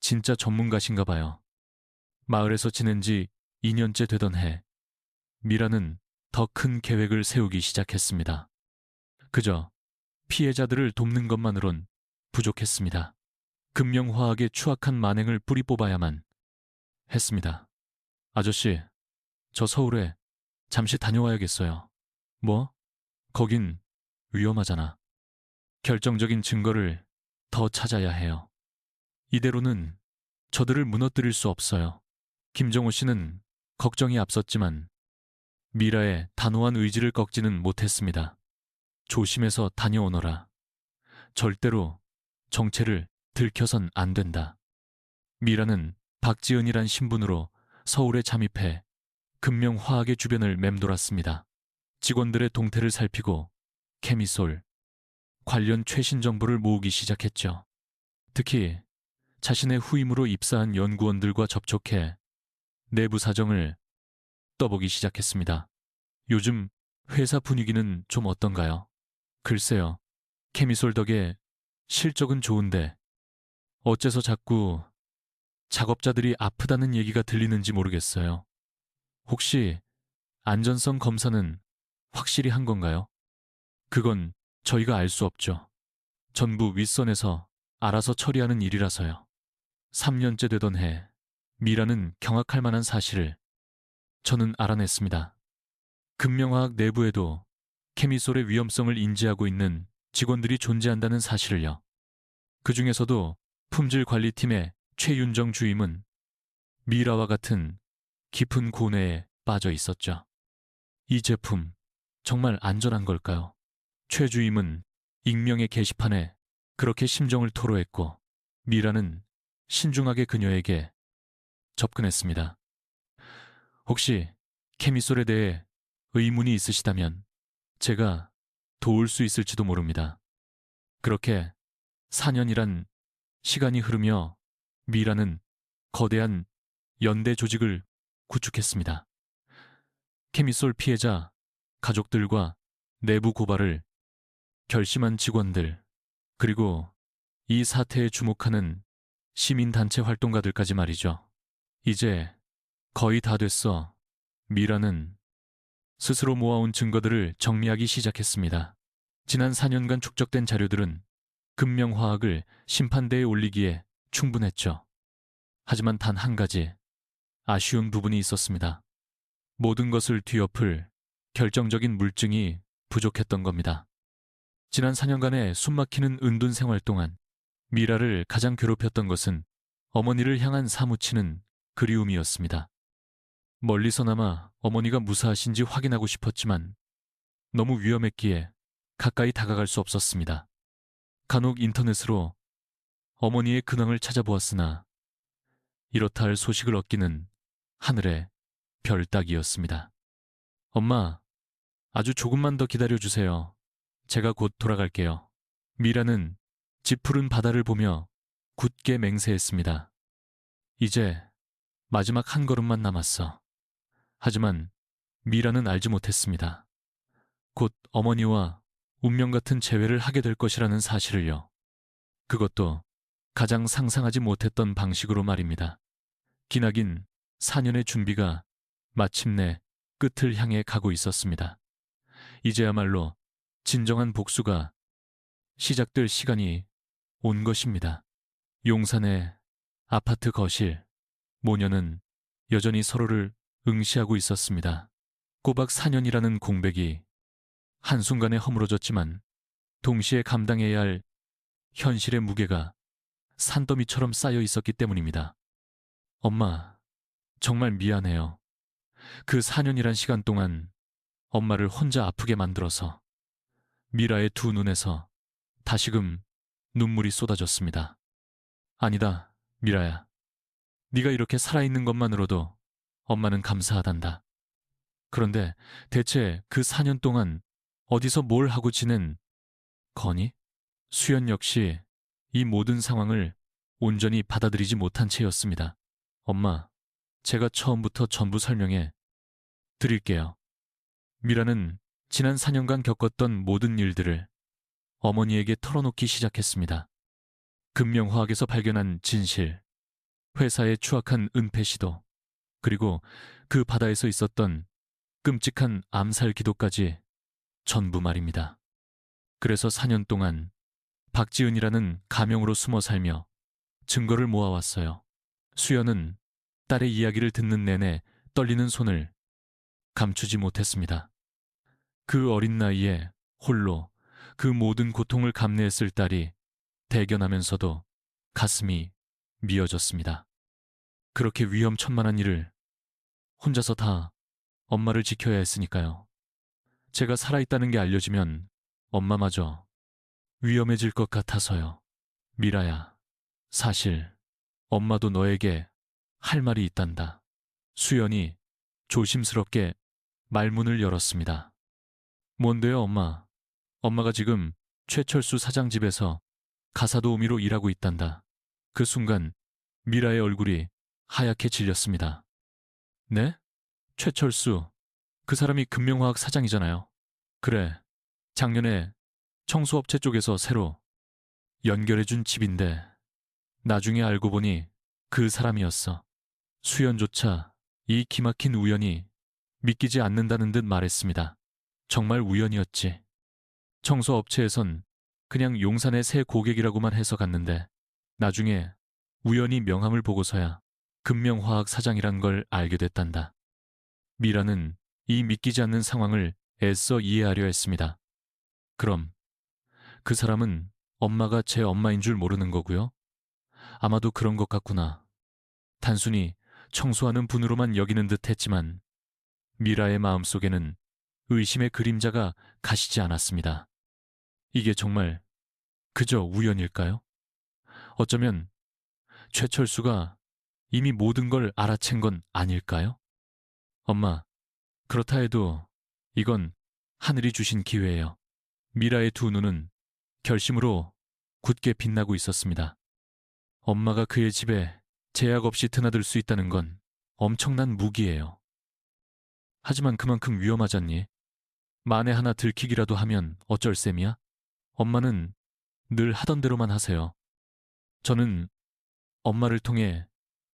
진짜 전문가신가 봐요. 마을에서 지낸 지 2년째 되던 해, 미라는 더 큰 계획을 세우기 시작했습니다. 그저 피해자들을 돕는 것만으론 부족했습니다. 금명화학의 추악한 만행을 뿌리 뽑아야만 했습니다. 아저씨, 저 서울에 잠시 다녀와야겠어요. 뭐? 거긴 위험하잖아. 결정적인 증거를 더 찾아야 해요. 이대로는 저들을 무너뜨릴 수 없어요. 김정호 씨는 걱정이 앞섰지만 미라의 단호한 의지를 꺾지는 못했습니다. 조심해서 다녀오너라. 절대로 정체를 들켜선 안 된다. 미라는 박지은이란 신분으로 서울에 잠입해 금명화학의 주변을 맴돌았습니다. 직원들의 동태를 살피고 케미솔, 관련 최신 정보를 모으기 시작했죠. 특히 자신의 후임으로 입사한 연구원들과 접촉해 내부 사정을 떠보기 시작했습니다. 요즘 회사 분위기는 좀 어떤가요? 글쎄요, 케미솔 덕에 실적은 좋은데 어째서 자꾸 작업자들이 아프다는 얘기가 들리는지 모르겠어요. 혹시 안전성 검사는 확실히 한 건가요? 그건 저희가 알 수 없죠. 전부 윗선에서 알아서 처리하는 일이라서요. 3년째 되던 해, 미라는 경악할 만한 사실을 저는 알아냈습니다. 금명화학 내부에도 케미솔의 위험성을 인지하고 있는 직원들이 존재한다는 사실을요. 그 중에서도 품질관리팀의 최윤정 주임은 미라와 같은 깊은 고뇌에 빠져 있었죠. 이 제품 정말 안전한 걸까요? 최 주임은 익명의 게시판에 그렇게 심정을 토로했고 미라는 신중하게 그녀에게 접근했습니다. 혹시 케미솔에 대해 의문이 있으시다면 제가 도울 수 있을지도 모릅니다. 그렇게 4년이란 시간이 흐르며 미라는 거대한 연대 조직을 구축했습니다. 케미솔 피해자, 가족들과 내부 고발을 결심한 직원들, 그리고 이 사태에 주목하는 시민단체 활동가들까지 말이죠. 이제 거의 다 됐어. 미라는 스스로 모아온 증거들을 정리하기 시작했습니다. 지난 4년간 축적된 자료들은 금명화학을 심판대에 올리기에 충분했죠. 하지만 단 한 가지 아쉬운 부분이 있었습니다. 모든 것을 뒤엎을 결정적인 물증이 부족했던 겁니다. 지난 4년간의 숨막히는 은둔 생활 동안 미라를 가장 괴롭혔던 것은 어머니를 향한 사무치는 그리움이었습니다. 멀리서나마 어머니가 무사하신지 확인하고 싶었지만 너무 위험했기에 가까이 다가갈 수 없었습니다. 간혹 인터넷으로 어머니의 근황을 찾아보았으나 이렇다 할 소식을 얻기는 하늘의 별 따기였습니다. 엄마, 아주 조금만 더 기다려주세요. 제가 곧 돌아갈게요. 미라는 짙푸른 바다를 보며 굳게 맹세했습니다. 이제 마지막 한 걸음만 남았어. 하지만 미라는 알지 못했습니다. 곧 어머니와 운명 같은 재회를 하게 될 것이라는 사실을요. 그것도 가장 상상하지 못했던 방식으로 말입니다. 기나긴 4년의 준비가 마침내 끝을 향해 가고 있었습니다. 이제야말로 진정한 복수가 시작될 시간이 온 것입니다. 용산의 아파트 거실, 모녀는 여전히 서로를 응시하고 있었습니다. 꼬박 4년이라는 공백이 한순간에 허물어졌지만 동시에 감당해야 할 현실의 무게가 산더미처럼 쌓여 있었기 때문입니다. 엄마, 정말 미안해요. 그 4년이란 시간 동안 엄마를 혼자 아프게 만들어서. 미라의 두 눈에서 다시금 눈물이 쏟아졌습니다. 아니다, 미라야. 네가 이렇게 살아있는 것만으로도 엄마는 감사하단다. 그런데 대체 그 4년 동안 어디서 뭘 하고 지낸 거니? 수연 역시 이 모든 상황을 온전히 받아들이지 못한 채였습니다. 엄마, 제가 처음부터 전부 설명해 드릴게요. 미라는 지난 4년간 겪었던 모든 일들을 어머니에게 털어놓기 시작했습니다. 금명화학에서 발견한 진실, 회사의 추악한 은폐 시도, 그리고 그 바다에서 있었던 끔찍한 암살 기도까지 전부 말입니다. 그래서 4년 동안 박지은이라는 가명으로 숨어 살며 증거를 모아왔어요. 수연은 딸의 이야기를 듣는 내내 떨리는 손을 감추지 못했습니다. 그 어린 나이에 홀로 그 모든 고통을 감내했을 딸이 대견하면서도 가슴이 미어졌습니다. 그렇게 위험천만한 일을 혼자서 다 엄마를 지켜야 했으니까요. 제가 살아있다는 게 알려지면 엄마마저 위험해질 것 같아서요. 미라야, 사실 엄마도 너에게 할 말이 있단다. 수연이 조심스럽게 말문을 열었습니다. 뭔데요, 엄마? 엄마가 지금 최철수 사장 집에서 가사도우미로 일하고 있단다. 그 순간 미라의 얼굴이 하얗게 질렸습니다. 네? 최철수, 그 사람이 금명화학 사장이잖아요. 그래, 작년에 청소업체 쪽에서 새로 연결해준 집인데 나중에 알고 보니 그 사람이었어. 수연조차 이 기막힌 우연이 믿기지 않는다는 듯 말했습니다. 정말 우연이었지. 청소업체에선 그냥 용산의 새 고객이라고만 해서 갔는데 나중에 우연히 명함을 보고서야 금명화학 사장이란 걸 알게 됐단다. 미라는 이 믿기지 않는 상황을 애써 이해하려 했습니다. 그럼 그 사람은 엄마가 제 엄마인 줄 모르는 거고요? 아마도 그런 것 같구나. 단순히 청소하는 분으로만 여기는 듯 했지만 미라의 마음속에는 의심의 그림자가 가시지 않았습니다. 이게 정말 그저 우연일까요? 어쩌면 최철수가 이미 모든 걸 알아챈 건 아닐까요? 엄마, 그렇다 해도 이건 하늘이 주신 기회예요. 미라의 두 눈은 결심으로 굳게 빛나고 있었습니다. 엄마가 그의 집에 제약 없이 드나들 수 있다는 건 엄청난 무기예요. 하지만 그만큼 위험하잖니. 만에 하나 들키기라도 하면 어쩔 셈이야? 엄마는 늘 하던 대로만 하세요. 저는 엄마를 통해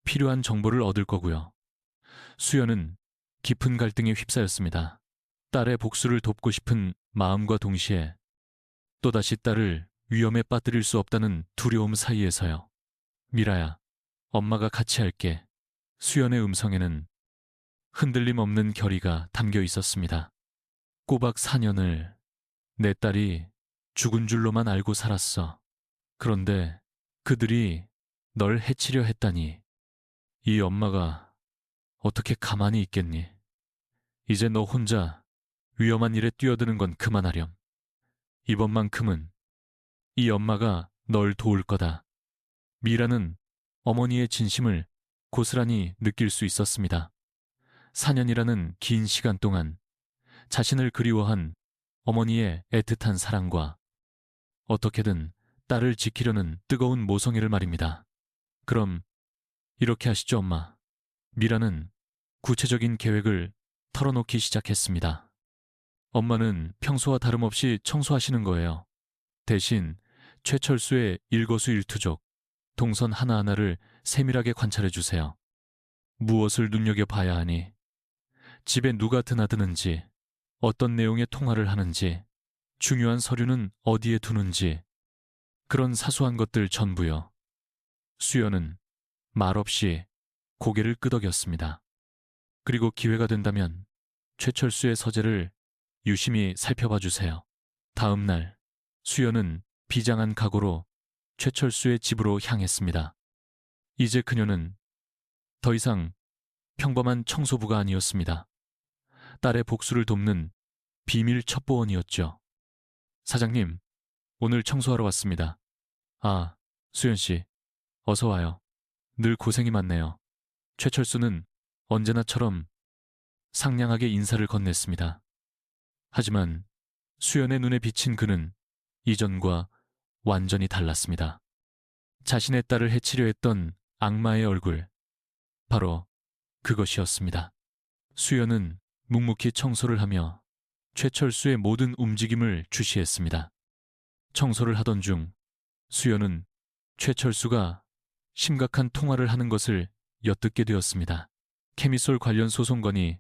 필요한 정보를 얻을 거고요. 수연은 깊은 갈등에 휩싸였습니다. 딸의 복수를 돕고 싶은 마음과 동시에 또다시 딸을 위험에 빠뜨릴 수 없다는 두려움 사이에서요. 미라야, 엄마가 같이 할게. 수연의 음성에는 흔들림 없는 결의가 담겨 있었습니다. 꼬박 4년을 내 딸이 죽은 줄로만 알고 살았어. 그런데 그들이 널 해치려 했다니. 이 엄마가 어떻게 가만히 있겠니? 이제 너 혼자 위험한 일에 뛰어드는 건 그만하렴. 이번만큼은 이 엄마가 널 도울 거다. 미라는 어머니의 진심을 고스란히 느낄 수 있었습니다. 4년이라는 긴 시간 동안 자신을 그리워한 어머니의 애틋한 사랑과 어떻게든 딸을 지키려는 뜨거운 모성애를 말입니다. 그럼 이렇게 하시죠, 엄마. 미라는 구체적인 계획을 털어놓기 시작했습니다. 엄마는 평소와 다름없이 청소하시는 거예요. 대신 최철수의 일거수일투족, 동선 하나하나를 세밀하게 관찰해 주세요. 무엇을 눈여겨봐야 하니, 집에 누가 드나드는지, 어떤 내용의 통화를 하는지, 중요한 서류는 어디에 두는지, 그런 사소한 것들 전부요. 수연은 말없이 고개를 끄덕였습니다. 그리고 기회가 된다면 최철수의 서재를 유심히 살펴봐 주세요. 다음 날 수연은 비장한 각오로 최철수의 집으로 향했습니다. 이제 그녀는 더 이상 평범한 청소부가 아니었습니다. 딸의 복수를 돕는 비밀 첩보원이었죠. 사장님, 오늘 청소하러 왔습니다. 아, 수연 씨, 어서 와요. 늘 고생이 많네요. 최철수는 언제나처럼 상냥하게 인사를 건넸습니다. 하지만 수연의 눈에 비친 그는 이전과 완전히 달랐습니다. 자신의 딸을 해치려 했던 악마의 얼굴, 바로 그것이었습니다. 수연은 묵묵히 청소를 하며 최철수의 모든 움직임을 주시했습니다. 청소를 하던 중 수연은 최철수가 심각한 통화를 하는 것을 엿듣게 되었습니다. 케미솔 관련 소송건이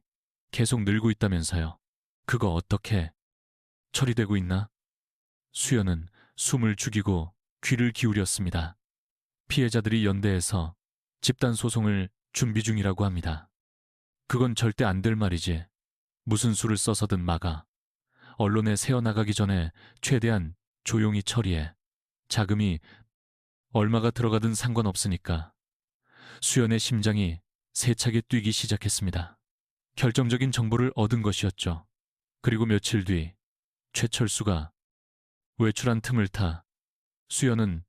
계속 늘고 있다면서요. 그거 어떻게 처리되고 있나? 수연은 숨을 죽이고 귀를 기울였습니다. 피해자들이 연대해서 집단 소송을 준비 중이라고 합니다. 그건 절대 안 될 말이지. 무슨 수를 써서든 막아. 언론에 새어나가기 전에 최대한 조용히 처리해. 자금이 얼마가 들어가든 상관없으니까. 수연의 심장이 세차게 뛰기 시작했습니다. 결정적인 정보를 얻은 것이었죠. 그리고 며칠 뒤 최철수가 외출한 틈을 타 수연은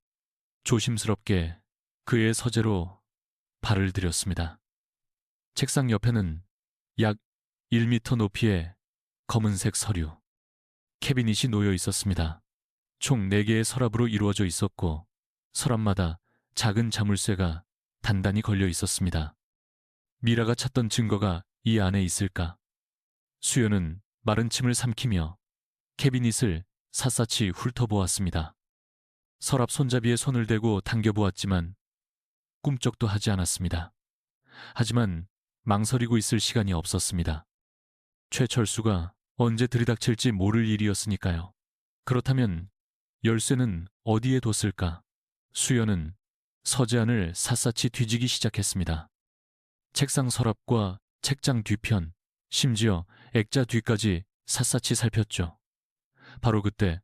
조심스럽게 그의 서재로 발을 들였습니다. 책상 옆에는 약 1미터 높이의 검은색 서류, 캐비닛이 놓여 있었습니다. 총 4개의 서랍으로 이루어져 있었고 서랍마다 작은 자물쇠가 단단히 걸려 있었습니다. 미라가 찾던 증거가 이 안에 있을까? 수연은 마른 침을 삼키며 캐비닛을 샅샅이 훑어보았습니다. 서랍 손잡이에 손을 대고 당겨보았지만 꿈쩍도 하지 않았습니다. 하지만 망설이고 있을 시간이 없었습니다. 최철수가 언제 들이닥칠지 모를 일이었으니까요. 그렇다면 열쇠는 어디에 뒀을까? 수연은 서재 안을 샅샅이 뒤지기 시작했습니다. 책상 서랍과 책장 뒤편, 심지어 액자 뒤까지 샅샅이 살폈죠. 바로 그때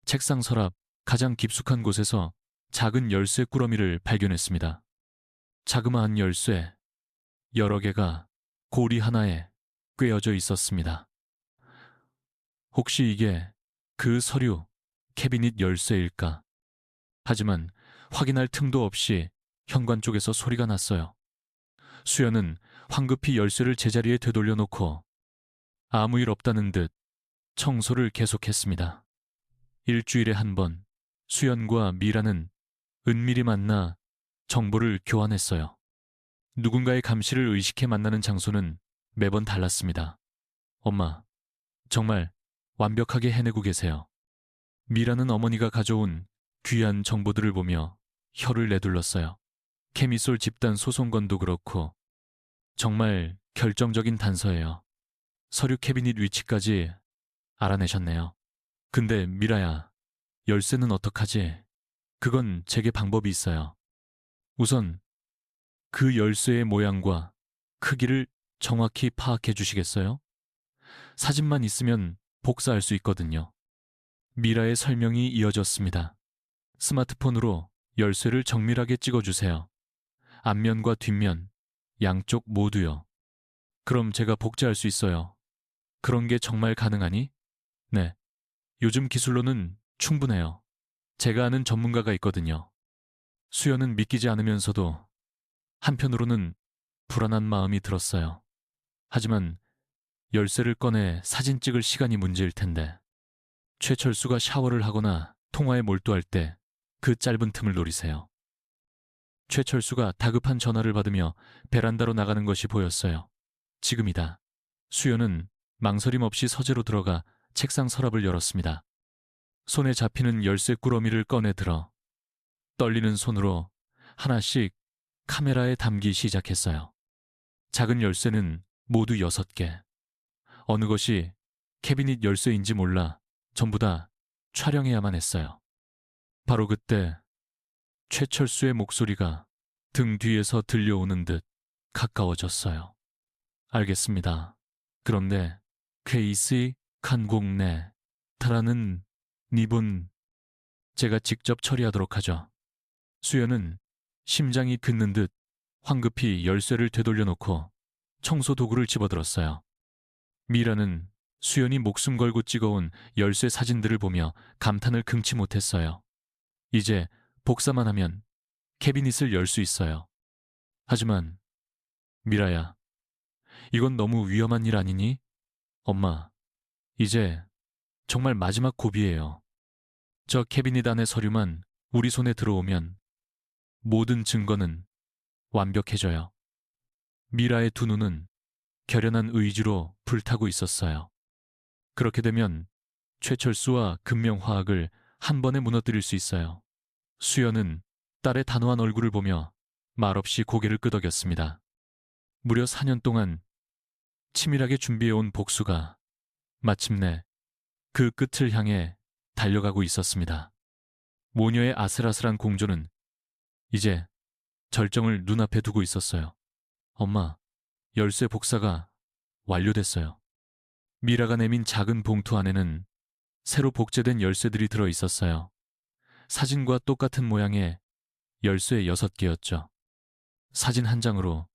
책상 서랍 가장 깊숙한 곳에서 작은 열쇠 꾸러미를 발견했습니다. 자그마한 열쇠, 여러 개가 고리 하나에 꿰어져 있었습니다. 혹시 이게 그 서류, 캐비닛 열쇠일까? 하지만 확인할 틈도 없이 현관 쪽에서 소리가 났어요. 수연은 황급히 열쇠를 제자리에 되돌려 놓고 아무 일 없다는 듯 청소를 계속했습니다. 일주일에 한 번 수연과 미라는 은밀히 만나 정보를 교환했어요. 누군가의 감시를 의식해 만나는 장소는 매번 달랐습니다. 엄마, 정말 완벽하게 해내고 계세요. 미라는 어머니가 가져온 귀한 정보들을 보며 혀를 내둘렀어요. 케미솔 집단 소송건도 그렇고 정말 결정적인 단서예요. 서류 캐비닛 위치까지 알아내셨네요. 근데 미라야, 열쇠는 어떡하지? 그건 제게 방법이 있어요. 우선 그 열쇠의 모양과 크기를 정확히 파악해 주시겠어요? 사진만 있으면 복사할 수 있거든요. 미라의 설명이 이어졌습니다. 스마트폰으로 열쇠를 정밀하게 찍어주세요. 앞면과 뒷면, 양쪽 모두요. 그럼 제가 복제할 수 있어요. 그런 게 정말 가능하니? 네. 요즘 기술로는 충분해요. 제가 아는 전문가가 있거든요. 수연은 믿기지 않으면서도 한편으로는 불안한 마음이 들었어요. 하지만 열쇠를 꺼내 사진 찍을 시간이 문제일 텐데 최철수가 샤워를 하거나 통화에 몰두할 때 그 짧은 틈을 노리세요. 최철수가 다급한 전화를 받으며 베란다로 나가는 것이 보였어요. 지금이다. 수연은 망설임 없이 서재로 들어가 책상 서랍을 열었습니다. 손에 잡히는 열쇠 꾸러미를 꺼내 들어 떨리는 손으로 하나씩 카메라에 담기 시작했어요. 작은 열쇠는 모두 6개. 어느 것이 캐비닛 열쇠인지 몰라 전부 다 촬영해야만 했어요. 바로 그때 최철수의 목소리가 등 뒤에서 들려오는 듯 가까워졌어요. 알겠습니다. 그런데 케이스 칸공네 타라는 니분 제가 직접 처리하도록 하죠. 수연은 심장이 굳는 듯 황급히 열쇠를 되돌려 놓고 청소 도구를 집어들었어요. 미라는 수연이 목숨 걸고 찍어온 열쇠 사진들을 보며 감탄을 금치 못했어요. 이제 복사만 하면 캐비닛을 열 수 있어요. 하지만 미라야, 이건 너무 위험한 일 아니니? 엄마, 이제 정말 마지막 고비예요. 저 캐비닛 안의 서류만 우리 손에 들어오면 모든 증거는 완벽해져요. 미라의 두 눈은 결연한 의지로 불타고 있었어요. 그렇게 되면 최철수와 금명화학을 한 번에 무너뜨릴 수 있어요. 수연은 딸의 단호한 얼굴을 보며 말없이 고개를 끄덕였습니다. 무려 4년 동안 치밀하게 준비해온 복수가 마침내 그 끝을 향해 달려가고 있었습니다. 모녀의 아슬아슬한 공조는 이제 절정을 눈앞에 두고 있었어요. 엄마, 열쇠 복사가 완료됐어요. 미라가 내민 작은 봉투 안에는 새로 복제된 열쇠들이 들어 있었어요. 사진과 똑같은 모양의 열쇠 6개였죠. 사진 한 장으로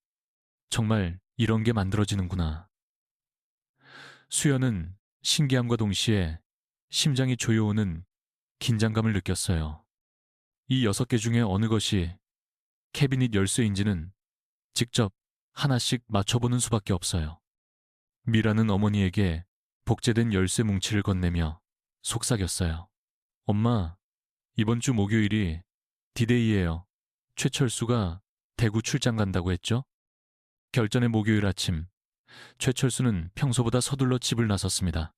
정말 이런 게 만들어지는구나. 수연은 신기함과 동시에 심장이 조여오는 긴장감을 느꼈어요. 이 6개 중에 어느 것이 캐비닛 열쇠인지는 직접 하나씩 맞춰보는 수밖에 없어요. 미라는 어머니에게 복제된 열쇠 뭉치를 건네며 속삭였어요. 엄마, 이번 주 목요일이 디데이예요. 최철수가 대구 출장 간다고 했죠? 결전의 목요일 아침, 최철수는 평소보다 서둘러 집을 나섰습니다.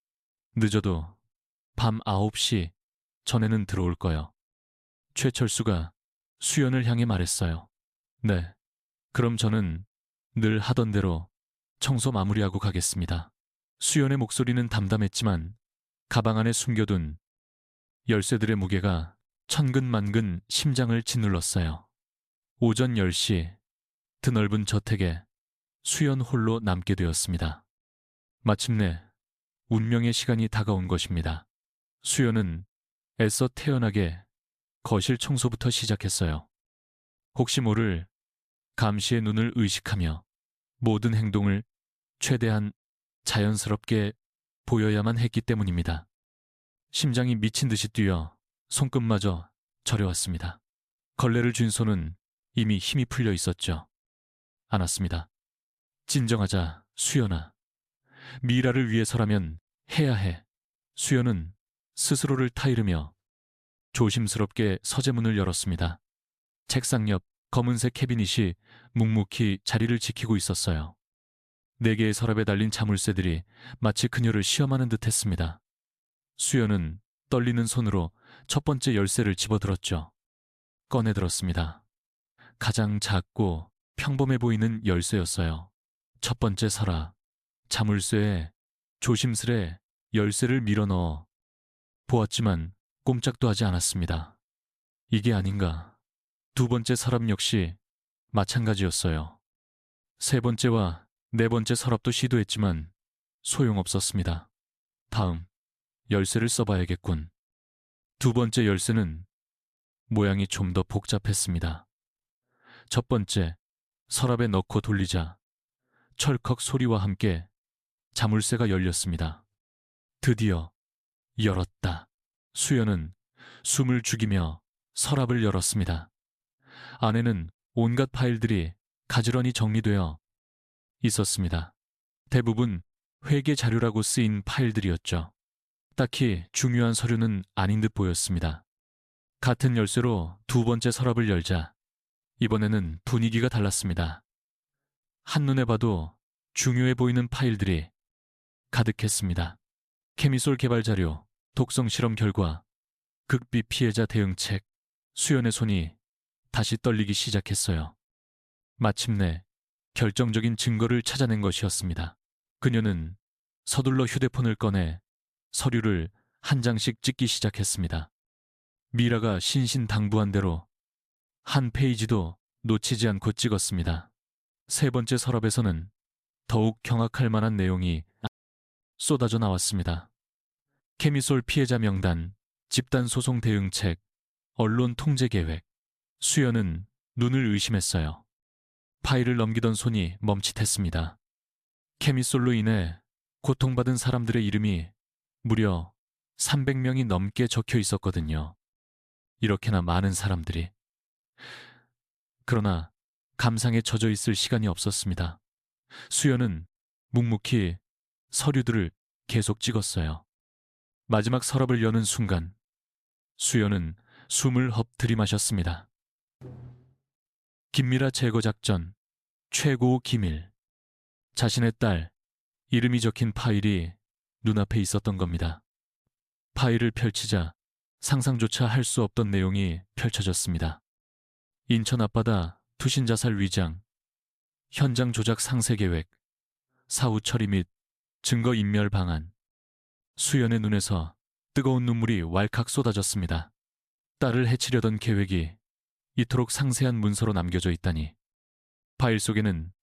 늦어도 밤 9시 전에는 들어올 거요. 최철수가 수연을 향해 말했어요. 네, 그럼 저는 늘 하던 대로 청소 마무리하고 가겠습니다. 수연의 목소리는 담담했지만 가방 안에 숨겨둔 열쇠들의 무게가 천근만근 심장을 짓눌렀어요. 오전 10시 드넓은 저택에 수연 홀로 남게 되었습니다. 마침내 운명의 시간이 다가온 것입니다. 수연은 애써 태연하게 거실 청소부터 시작했어요. 혹시 모를 감시의 눈을 의식하며 모든 행동을 최대한 자연스럽게 보여야만 했기 때문입니다. 심장이 미친 듯이 뛰어 손끝마저 저려왔습니다. 걸레를 쥔 손은 이미 힘이 풀려 있었죠. 않았습니다. 진정하자, 수연아. 미라를 위해서라면 해야 해. 수연은 스스로를 타이르며 조심스럽게 서재문을 열었습니다. 책상 옆 검은색 캐비닛이 묵묵히 자리를 지키고 있었어요. 4개의 서랍에 달린 자물쇠들이 마치 그녀를 시험하는 듯 했습니다. 수연은 떨리는 손으로 첫 번째 열쇠를 집어들었죠. 꺼내들었습니다. 가장 작고 평범해 보이는 열쇠였어요. 첫 번째 서랍, 자물쇠에 조심스레 열쇠를 밀어넣어 보았지만 꼼짝도 하지 않았습니다. 이게 아닌가. 두 번째 서랍 역시 마찬가지였어요. 세 번째와 네 번째 서랍도 시도했지만 소용없었습니다. 다음, 열쇠를 써봐야겠군. 두 번째 열쇠는 모양이 좀 더 복잡했습니다. 첫 번째, 서랍에 넣고 돌리자 철컥 소리와 함께 자물쇠가 열렸습니다. 드디어 열었다. 수연은 숨을 죽이며 서랍을 열었습니다. 안에는 온갖 파일들이 가지런히 정리되어 있었습니다. 대부분 회계 자료라고 쓰인 파일들이었죠. 딱히 중요한 서류는 아닌 듯 보였습니다. 같은 열쇠로 두 번째 서랍을 열자 이번에는 분위기가 달랐습니다. 한눈에 봐도 중요해 보이는 파일들이 가득했습니다. 케미솔 개발 자료, 독성 실험 결과, 극비 피해자 대응책. 수연의 손이 다시 떨리기 시작했어요. 마침내 결정적인 증거를 찾아낸 것이었습니다. 그녀는 서둘러 휴대폰을 꺼내 서류를 한 장씩 찍기 시작했습니다. 미라가 신신당부한 대로 한 페이지도 놓치지 않고 찍었습니다. 세 번째 서랍에서는 더욱 경악할 만한 내용이 쏟아져 나왔습니다. 케미솔 피해자 명단, 집단 소송 대응책, 언론 통제 계획. 수연은 눈을 의심했어요. 파일을 넘기던 손이 멈칫했습니다. 케미솔로 인해 고통받은 사람들의 이름이 무려 300명이 넘게 적혀 있었거든요. 이렇게나 많은 사람들이. 그러나 감상에 젖어 있을 시간이 없었습니다. 수연은 묵묵히 서류들을 계속 찍었어요. 마지막 서랍을 여는 순간 수연은 숨을 헙 들이마셨습니다. 김미라 제거 작전 최고 기밀. 자신의 딸 이름이 적힌 파일이 눈앞에 있었던 겁니다. 파일을 펼치자 상상조차 할 수 없던 내용이 펼쳐졌습니다. 인천 앞바다 투신 자살 위장, 현장 조작 상세 계획, 사후 처리 및 증거 인멸 방안. 수연의 눈에서 뜨거운 눈물이 왈칵 쏟아졌습니다. 딸을 해치려던 계획이 이토록 상세한 문서로 남겨져 있다니. 파일 속에는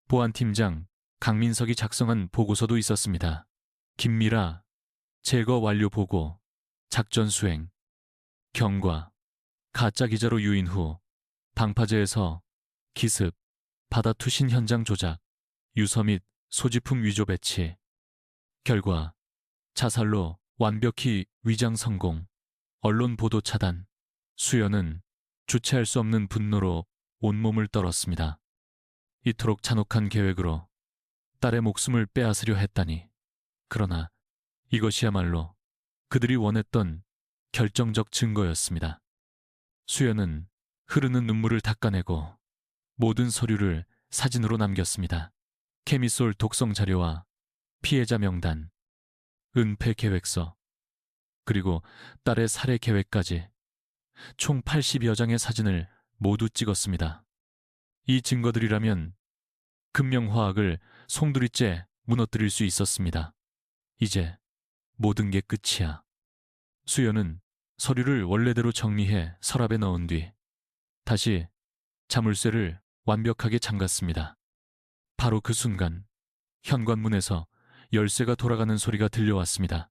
보안팀장 강민석이 작성한 보고서도 있었습니다. 김미라 제거 완료 보고, 작전 수행, 경과, 가짜 기자로 유인 후 방파제에서 기습, 바다 투신 현장 조작, 유서 및 소지품 위조 배치. 결과 자살로 완벽히 위장 성공, 언론 보도 차단. 수연은 주체할 수 없는 분노로 온몸을 떨었습니다. 이토록 잔혹한 계획으로 딸의 목숨을 빼앗으려 했다니. 그러나 이것이야말로 그들이 원했던 결정적 증거였습니다. 수연은 흐르는 눈물을 닦아내고 모든 서류를 사진으로 남겼습니다. 케미솔 독성 자료와 피해자 명단, 은폐 계획서, 그리고 딸의 살해 계획까지 총 80여 장의 사진을 모두 찍었습니다. 이 증거들이라면 금명화학을 송두리째 무너뜨릴 수 있었습니다. 이제 모든 게 끝이야. 수연은 서류를 원래대로 정리해 서랍에 넣은 뒤 다시 자물쇠를 완벽하게 잠갔습니다. 바로 그 순간 현관문에서 열쇠가 돌아가는 소리가 들려왔습니다.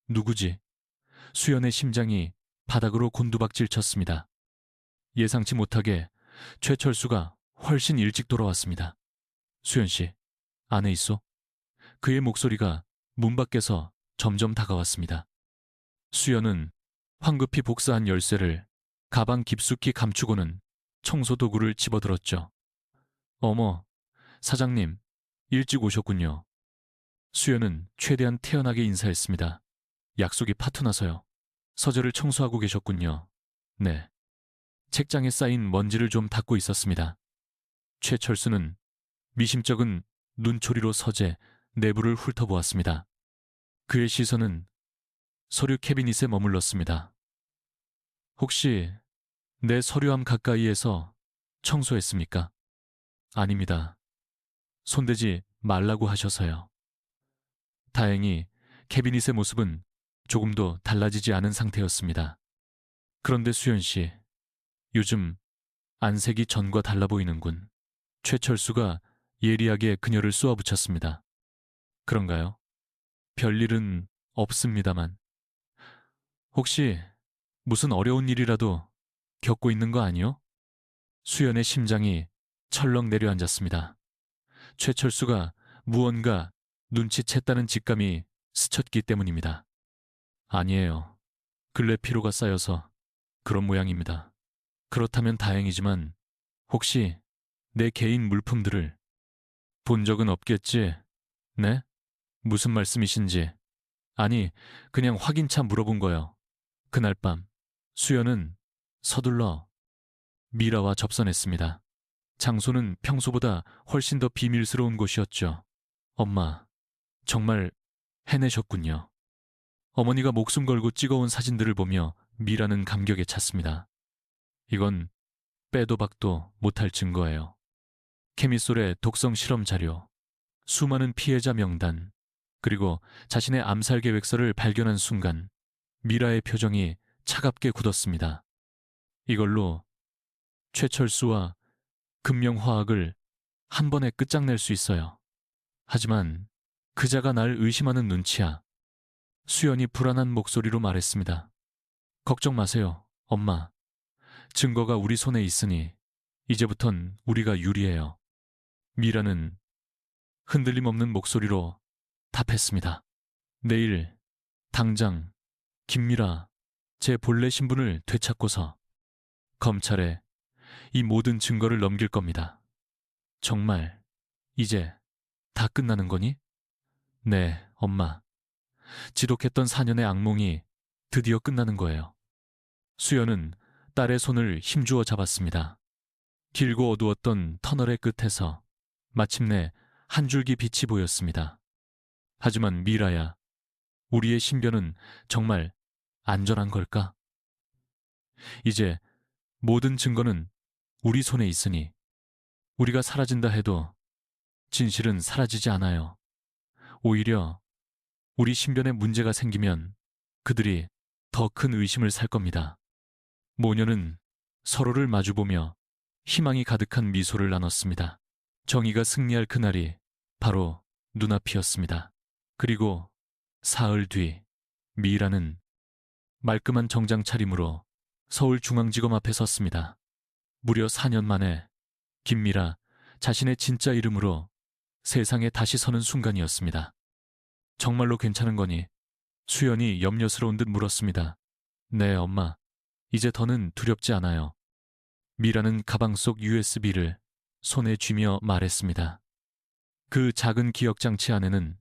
누구지? 수연의 심장이 바닥으로 곤두박질 쳤습니다. 예상치 못하게 최철수가 훨씬 일찍 돌아왔습니다. 수연 씨, 안에 있어? 그의 목소리가 문 밖에서 점점 다가왔습니다. 수연은 황급히 복사한 열쇠를 가방 깊숙이 감추고는 청소 도구를 집어들었죠. 어머, 사장님, 일찍 오셨군요. 수연은 최대한 태연하게 인사했습니다. 약속이 파토나서요. 서재를 청소하고 계셨군요. 네. 책장에 쌓인 먼지를 좀 닦고 있었습니다. 최철수는 미심쩍은 눈초리로 서재 내부를 훑어보았습니다. 그의 시선은 서류 캐비닛에 머물렀습니다. 혹시 내 서류함 가까이에서 청소했습니까? 아닙니다. 손대지 말라고 하셔서요. 다행히 캐비닛의 모습은 조금도 달라지지 않은 상태였습니다. 그런데 수연 씨, 요즘 안색이 전과 달라 보이는군. 최철수가 예리하게 그녀를 쏘아붙였습니다. 그런가요? 별일은 없습니다만. 혹시 무슨 어려운 일이라도 겪고 있는 거 아니요? 수연의 심장이 철렁 내려앉았습니다. 최철수가 무언가 눈치챘다는 직감이 스쳤기 때문입니다. 아니에요. 근래 피로가 쌓여서 그런 모양입니다. 그렇다면 다행이지만 혹시 내 개인 물품들을 본 적은 없겠지? 네? 무슨 말씀이신지. 아니, 그냥 확인차 물어본 거요. 그날 밤 수연은 서둘러 미라와 접선했습니다. 장소는 평소보다 훨씬 더 비밀스러운 곳이었죠. 엄마, 정말 해내셨군요. 어머니가 목숨 걸고 찍어온 사진들을 보며 미라는 감격에 찼습니다. 이건 빼도 박도 못할 증거예요. 케미솔의 독성 실험 자료, 수많은 피해자 명단, 그리고 자신의 암살 계획서를 발견한 순간 미라의 표정이 차갑게 굳었습니다. 이걸로 최철수와 금명화학을 한 번에 끝장낼 수 있어요. 하지만 그자가 날 의심하는 눈치야. 수연이 불안한 목소리로 말했습니다. 걱정 마세요, 엄마. 증거가 우리 손에 있으니 이제부턴 우리가 유리해요. 미라는 흔들림 없는 목소리로 답했습니다. 내일 당장 김미라 제 본래 신분을 되찾고서 검찰에 이 모든 증거를 넘길 겁니다. 정말 이제 다 끝나는 거니? 네, 엄마. 지독했던 4년의 악몽이 드디어 끝나는 거예요. 수연은 딸의 손을 힘주어 잡았습니다. 길고 어두웠던 터널의 끝에서 마침내 한 줄기 빛이 보였습니다. 하지만 미라야, 우리의 신변은 정말 안전한 걸까? 이제 모든 증거는 우리 손에 있으니 우리가 사라진다 해도 진실은 사라지지 않아요. 오히려 우리 신변에 문제가 생기면 그들이 더 큰 의심을 살 겁니다. 모녀는 서로를 마주보며 희망이 가득한 미소를 나눴습니다. 정의가 승리할 그날이 바로 눈앞이었습니다. 그리고 사흘 뒤 미라는 말끔한 정장 차림으로 서울중앙지검 앞에 섰습니다. 무려 4년 만에 김미라 자신의 진짜 이름으로 세상에 다시 서는 순간이었습니다. 정말로 괜찮은 거니? 수연이 염려스러운 듯 물었습니다. 네, 엄마. 이제 더는 두렵지 않아요. 미라는 가방 속 USB를 손에 쥐며 말했습니다. 그 작은 기억장치 안에는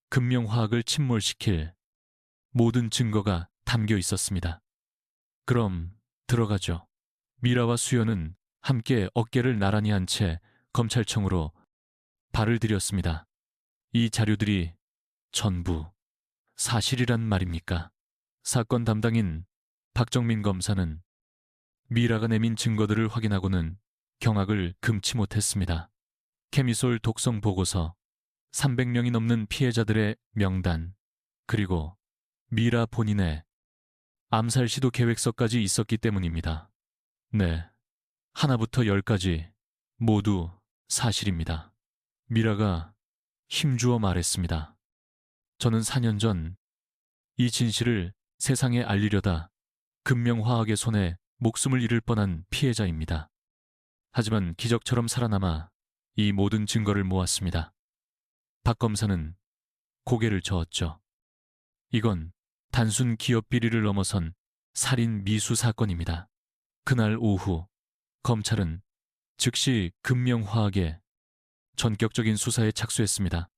금명화학을 침몰시킬 모든 증거가 담겨 있었습니다. 그럼 들어가죠. 미라와 수연은 함께 어깨를 나란히 한 채 검찰청으로 발을 들였습니다. 이 자료들이 전부 사실이란 말입니까? 사건 담당인 박정민 검사는 미라가 내민 증거들을 확인하고는 경악을 금치 못했습니다. 케미솔 독성 보고서, 300명이 넘는 피해자들의 명단, 그리고 미라 본인의 암살 시도 계획서까지 있었기 때문입니다. 네, 하나부터 열까지 모두 사실입니다. 미라가 힘주어 말했습니다. 저는 4년 전 이 진실을 세상에 알리려다 금명화학의 손에 목숨을 잃을 뻔한 피해자입니다. 하지만 기적처럼 살아남아 이 모든 증거를 모았습니다. 박 검사는 고개를 저었죠. 이건 단순 기업 비리를 넘어선 살인 미수 사건입니다. 그날 오후 검찰은 즉시 금명화학의 전격적인 수사에 착수했습니다.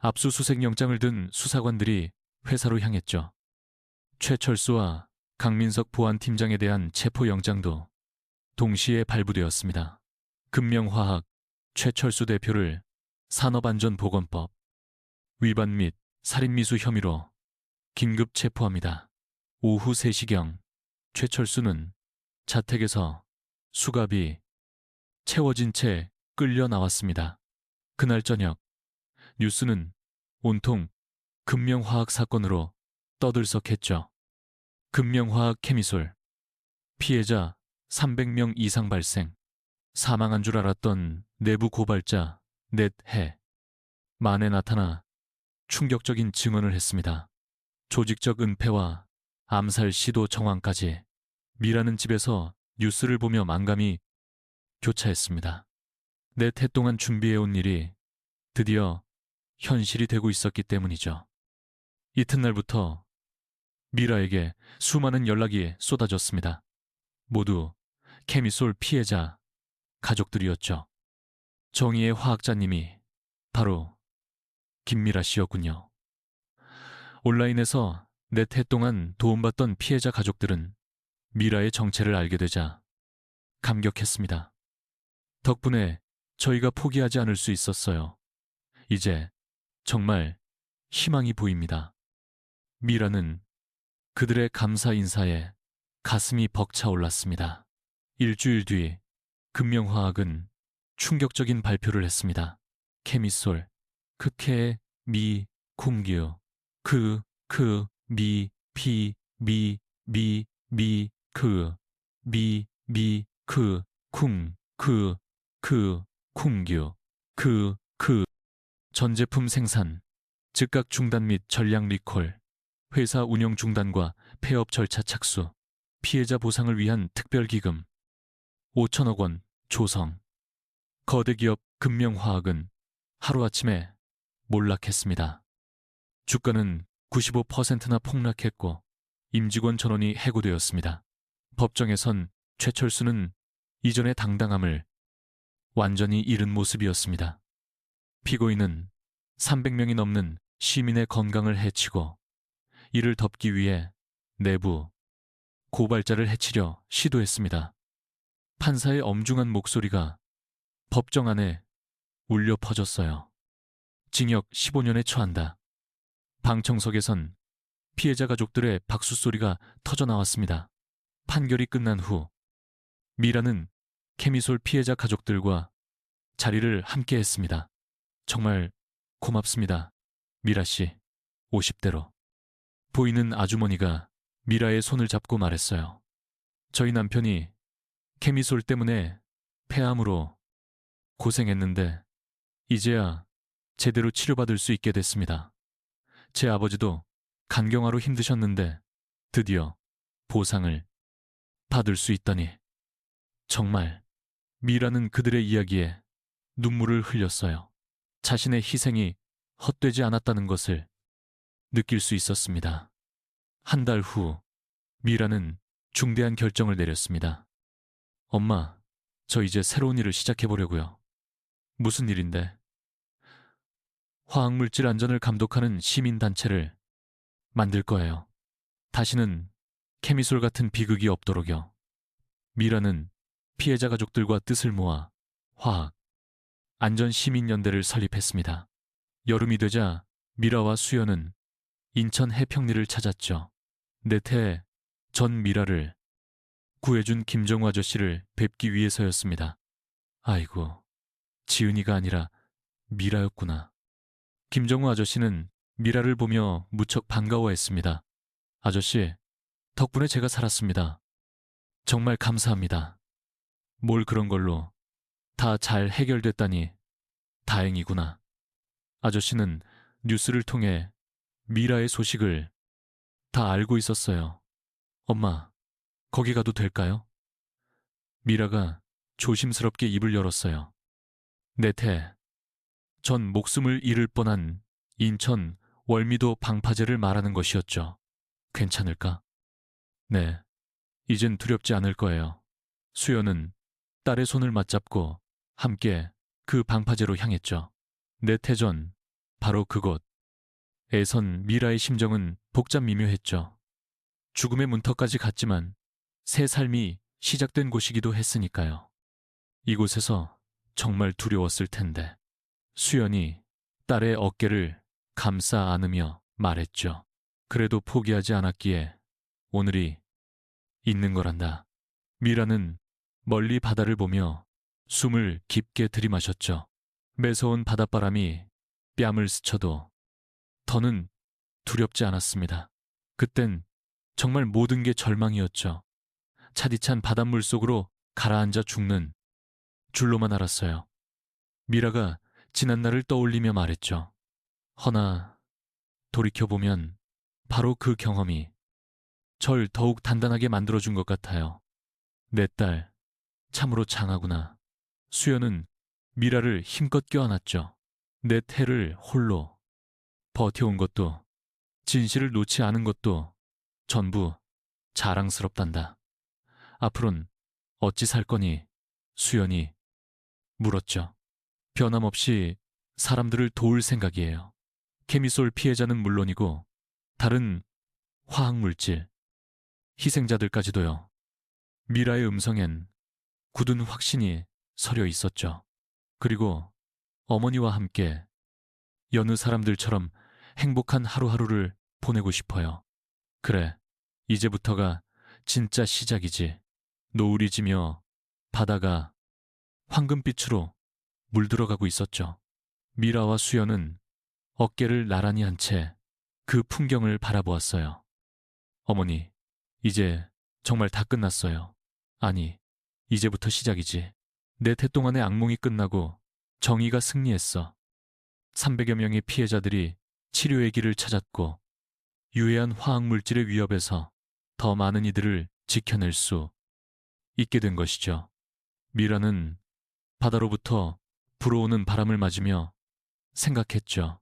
압수수색 영장을 든 수사관들이 회사로 향했죠. 최철수와 강민석 보안팀장에 대한 체포영장도 동시에 발부되었습니다. 금명화학 최철수 대표를 산업안전보건법 위반 및 살인미수 혐의로 긴급 체포합니다. 오후 3시경 최철수는 자택에서 수갑이 채워진 채 끌려 나왔습니다. 그날 저녁 뉴스는 온통 금명화학 사건으로 떠들썩했죠. 금명화학 케미솔 피해자 300명 이상 발생, 사망한 줄 알았던 내부 고발자 넷해 만에 나타나 충격적인 증언을 했습니다. 조직적 은폐와 암살 시도 정황까지 미라는 집에서 뉴스를 보며 만감이 교차했습니다. 넷해 동안 준비해온 일이 드디어 현실이 되고 있었기 때문이죠. 이튿날부터 미라에게 수많은 연락이 쏟아졌습니다. 모두 케미솔 피해자 가족들이었죠. 정의의 화학자님이 바로 김미라 씨였군요. 온라인에서 4해 동안 도움받던 피해자 가족들은 미라의 정체를 알게 되자 감격했습니다. 덕분에 저희가 포기하지 않을 수 있었어요. 이제 정말 희망이 보입니다. 미라는 그들의 감사 인사에 가슴이 벅차올랐습니다. 일주일 뒤 금명화학은 충격적인 발표를 했습니다. 케미솔, 극해, 미, 쿵규, 미, 피, 미, 쿵, 쿵규, 전 제품 생산, 즉각 중단 및 전량 리콜, 회사 운영 중단과 폐업 절차 착수, 피해자 보상을 위한 특별기금, 5천억 원 조성. 거대 기업 금명화학은 하루아침에 몰락했습니다. 주가는 95%나 폭락했고 임직원 전원이 해고되었습니다. 법정에선 최철수는 이전의 당당함을 완전히 잃은 모습이었습니다. 피고인은 300명이 넘는 시민의 건강을 해치고 이를 덮기 위해 내부 고발자를 해치려 시도했습니다. 판사의 엄중한 목소리가 법정 안에 울려 퍼졌어요. 징역 15년에 처한다. 방청석에선 피해자 가족들의 박수 소리가 터져 나왔습니다. 판결이 끝난 후 미라는 케미솔 피해자 가족들과 자리를 함께 했습니다. 정말 고맙습니다. 미라 씨, 50대로. 보이는 아주머니가 미라의 손을 잡고 말했어요. 저희 남편이 케미솔 때문에 폐암으로 고생했는데 이제야 제대로 치료받을 수 있게 됐습니다. 제 아버지도 간경화로 힘드셨는데 드디어 보상을 받을 수 있다니. 정말 미라는 그들의 이야기에 눈물을 흘렸어요. 자신의 희생이 헛되지 않았다는 것을 느낄 수 있었습니다. 한 달 후 미라는 중대한 결정을 내렸습니다. 엄마, 저 이제 새로운 일을 시작해보려고요. 무슨 일인데? 화학물질 안전을 감독하는 시민단체를 만들 거예요. 다시는 케미솔 같은 비극이 없도록요. 미라는 피해자 가족들과 뜻을 모아 화학 안전시민연대를 설립했습니다. 여름이 되자 미라와 수연은 인천 해평리를 찾았죠. 내태 전 미라를 구해준 김정우 아저씨를 뵙기 위해서였습니다. 아이고, 지은이가 아니라 미라였구나. 김정우 아저씨는 미라를 보며 무척 반가워했습니다. 아저씨, 덕분에 제가 살았습니다. 정말 감사합니다. 뭘 그런 걸로 다 잘 해결됐다니 다행이구나. 아저씨는 뉴스를 통해 미라의 소식을 다 알고 있었어요. 엄마, 거기 가도 될까요? 미라가 조심스럽게 입을 열었어요. 내태, 전 목숨을 잃을 뻔한 인천 월미도 방파제를 말하는 것이었죠. 괜찮을까? 네, 이젠 두렵지 않을 거예요. 수연은 딸의 손을 맞잡고 함께 그 방파제로 향했죠. 내태전, 바로 그곳. 애선 미라의 심정은 복잡미묘했죠. 죽음의 문턱까지 갔지만 새 삶이 시작된 곳이기도 했으니까요. 이곳에서 정말 두려웠을 텐데. 수연이 딸의 어깨를 감싸 안으며 말했죠. 그래도 포기하지 않았기에 오늘이 있는 거란다. 미라는 멀리 바다를 보며 숨을 깊게 들이마셨죠. 매서운 바닷바람이 뺨을 스쳐도 더는 두렵지 않았습니다. 그땐 정말 모든 게 절망이었죠. 차디찬 바닷물 속으로 가라앉아 죽는 줄로만 알았어요. 미라가 지난 날을 떠올리며 말했죠. 허나 돌이켜보면 바로 그 경험이 절 더욱 단단하게 만들어준 것 같아요. 내 딸 참으로 장하구나. 수연은 미라를 힘껏 껴안았죠. 내 태를 홀로 버텨온 것도 진실을 놓지 않은 것도 전부 자랑스럽단다. 앞으론 어찌 살 거니? 수연이 물었죠. 변함없이 사람들을 도울 생각이에요. 케미솔 피해자는 물론이고 다른 화학물질, 희생자들까지도요. 미라의 음성엔 굳은 확신이 서려 있었죠. 그리고 어머니와 함께 여느 사람들처럼 행복한 하루하루를 보내고 싶어요. 그래, 이제부터가 진짜 시작이지. 노을이 지며 바다가 황금빛으로 물들어가고 있었죠. 미라와 수연은 어깨를 나란히 한 채 그 풍경을 바라보았어요. 어머니, 이제 정말 다 끝났어요. 아니, 이제부터 시작이지. 내 태 동안의 악몽이 끝나고 정의가 승리했어. 300여 명의 피해자들이 치료의 길을 찾았고 유해한 화학물질의 위협에서 더 많은 이들을 지켜낼 수 있게 된 것이죠. 미라는 바다로부터 불어오는 바람을 맞으며 생각했죠.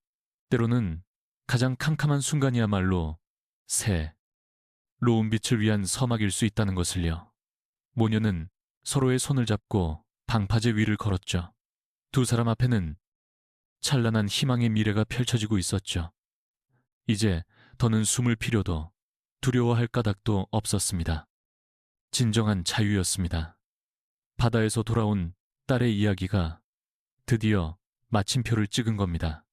때로는 가장 캄캄한 순간이야말로 새, 로운 빛을 위한 서막일 수 있다는 것을요. 모녀는 서로의 손을 잡고 방파제 위를 걸었죠. 두 사람 앞에는 찬란한 희망의 미래가 펼쳐지고 있었죠. 이제 더는 숨을 필요도 두려워할 까닭도 없었습니다. 진정한 자유였습니다. 바다에서 돌아온 딸의 이야기가 드디어 마침표를 찍은 겁니다.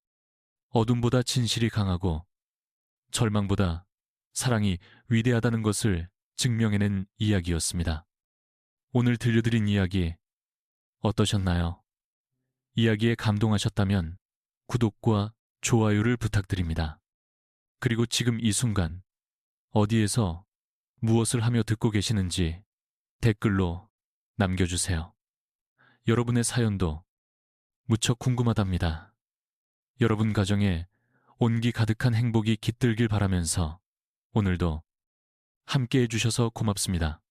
어둠보다 진실이 강하고 절망보다 사랑이 위대하다는 것을 증명해낸 이야기였습니다. 오늘 들려드린 이야기 어떠셨나요? 이야기에 감동하셨다면 구독과 좋아요를 부탁드립니다. 그리고 지금 이 순간 어디에서 무엇을 하며 듣고 계시는지 댓글로 남겨주세요. 여러분의 사연도 무척 궁금하답니다. 여러분 가정에 온기 가득한 행복이 깃들길 바라면서 오늘도 함께 해주셔서 고맙습니다.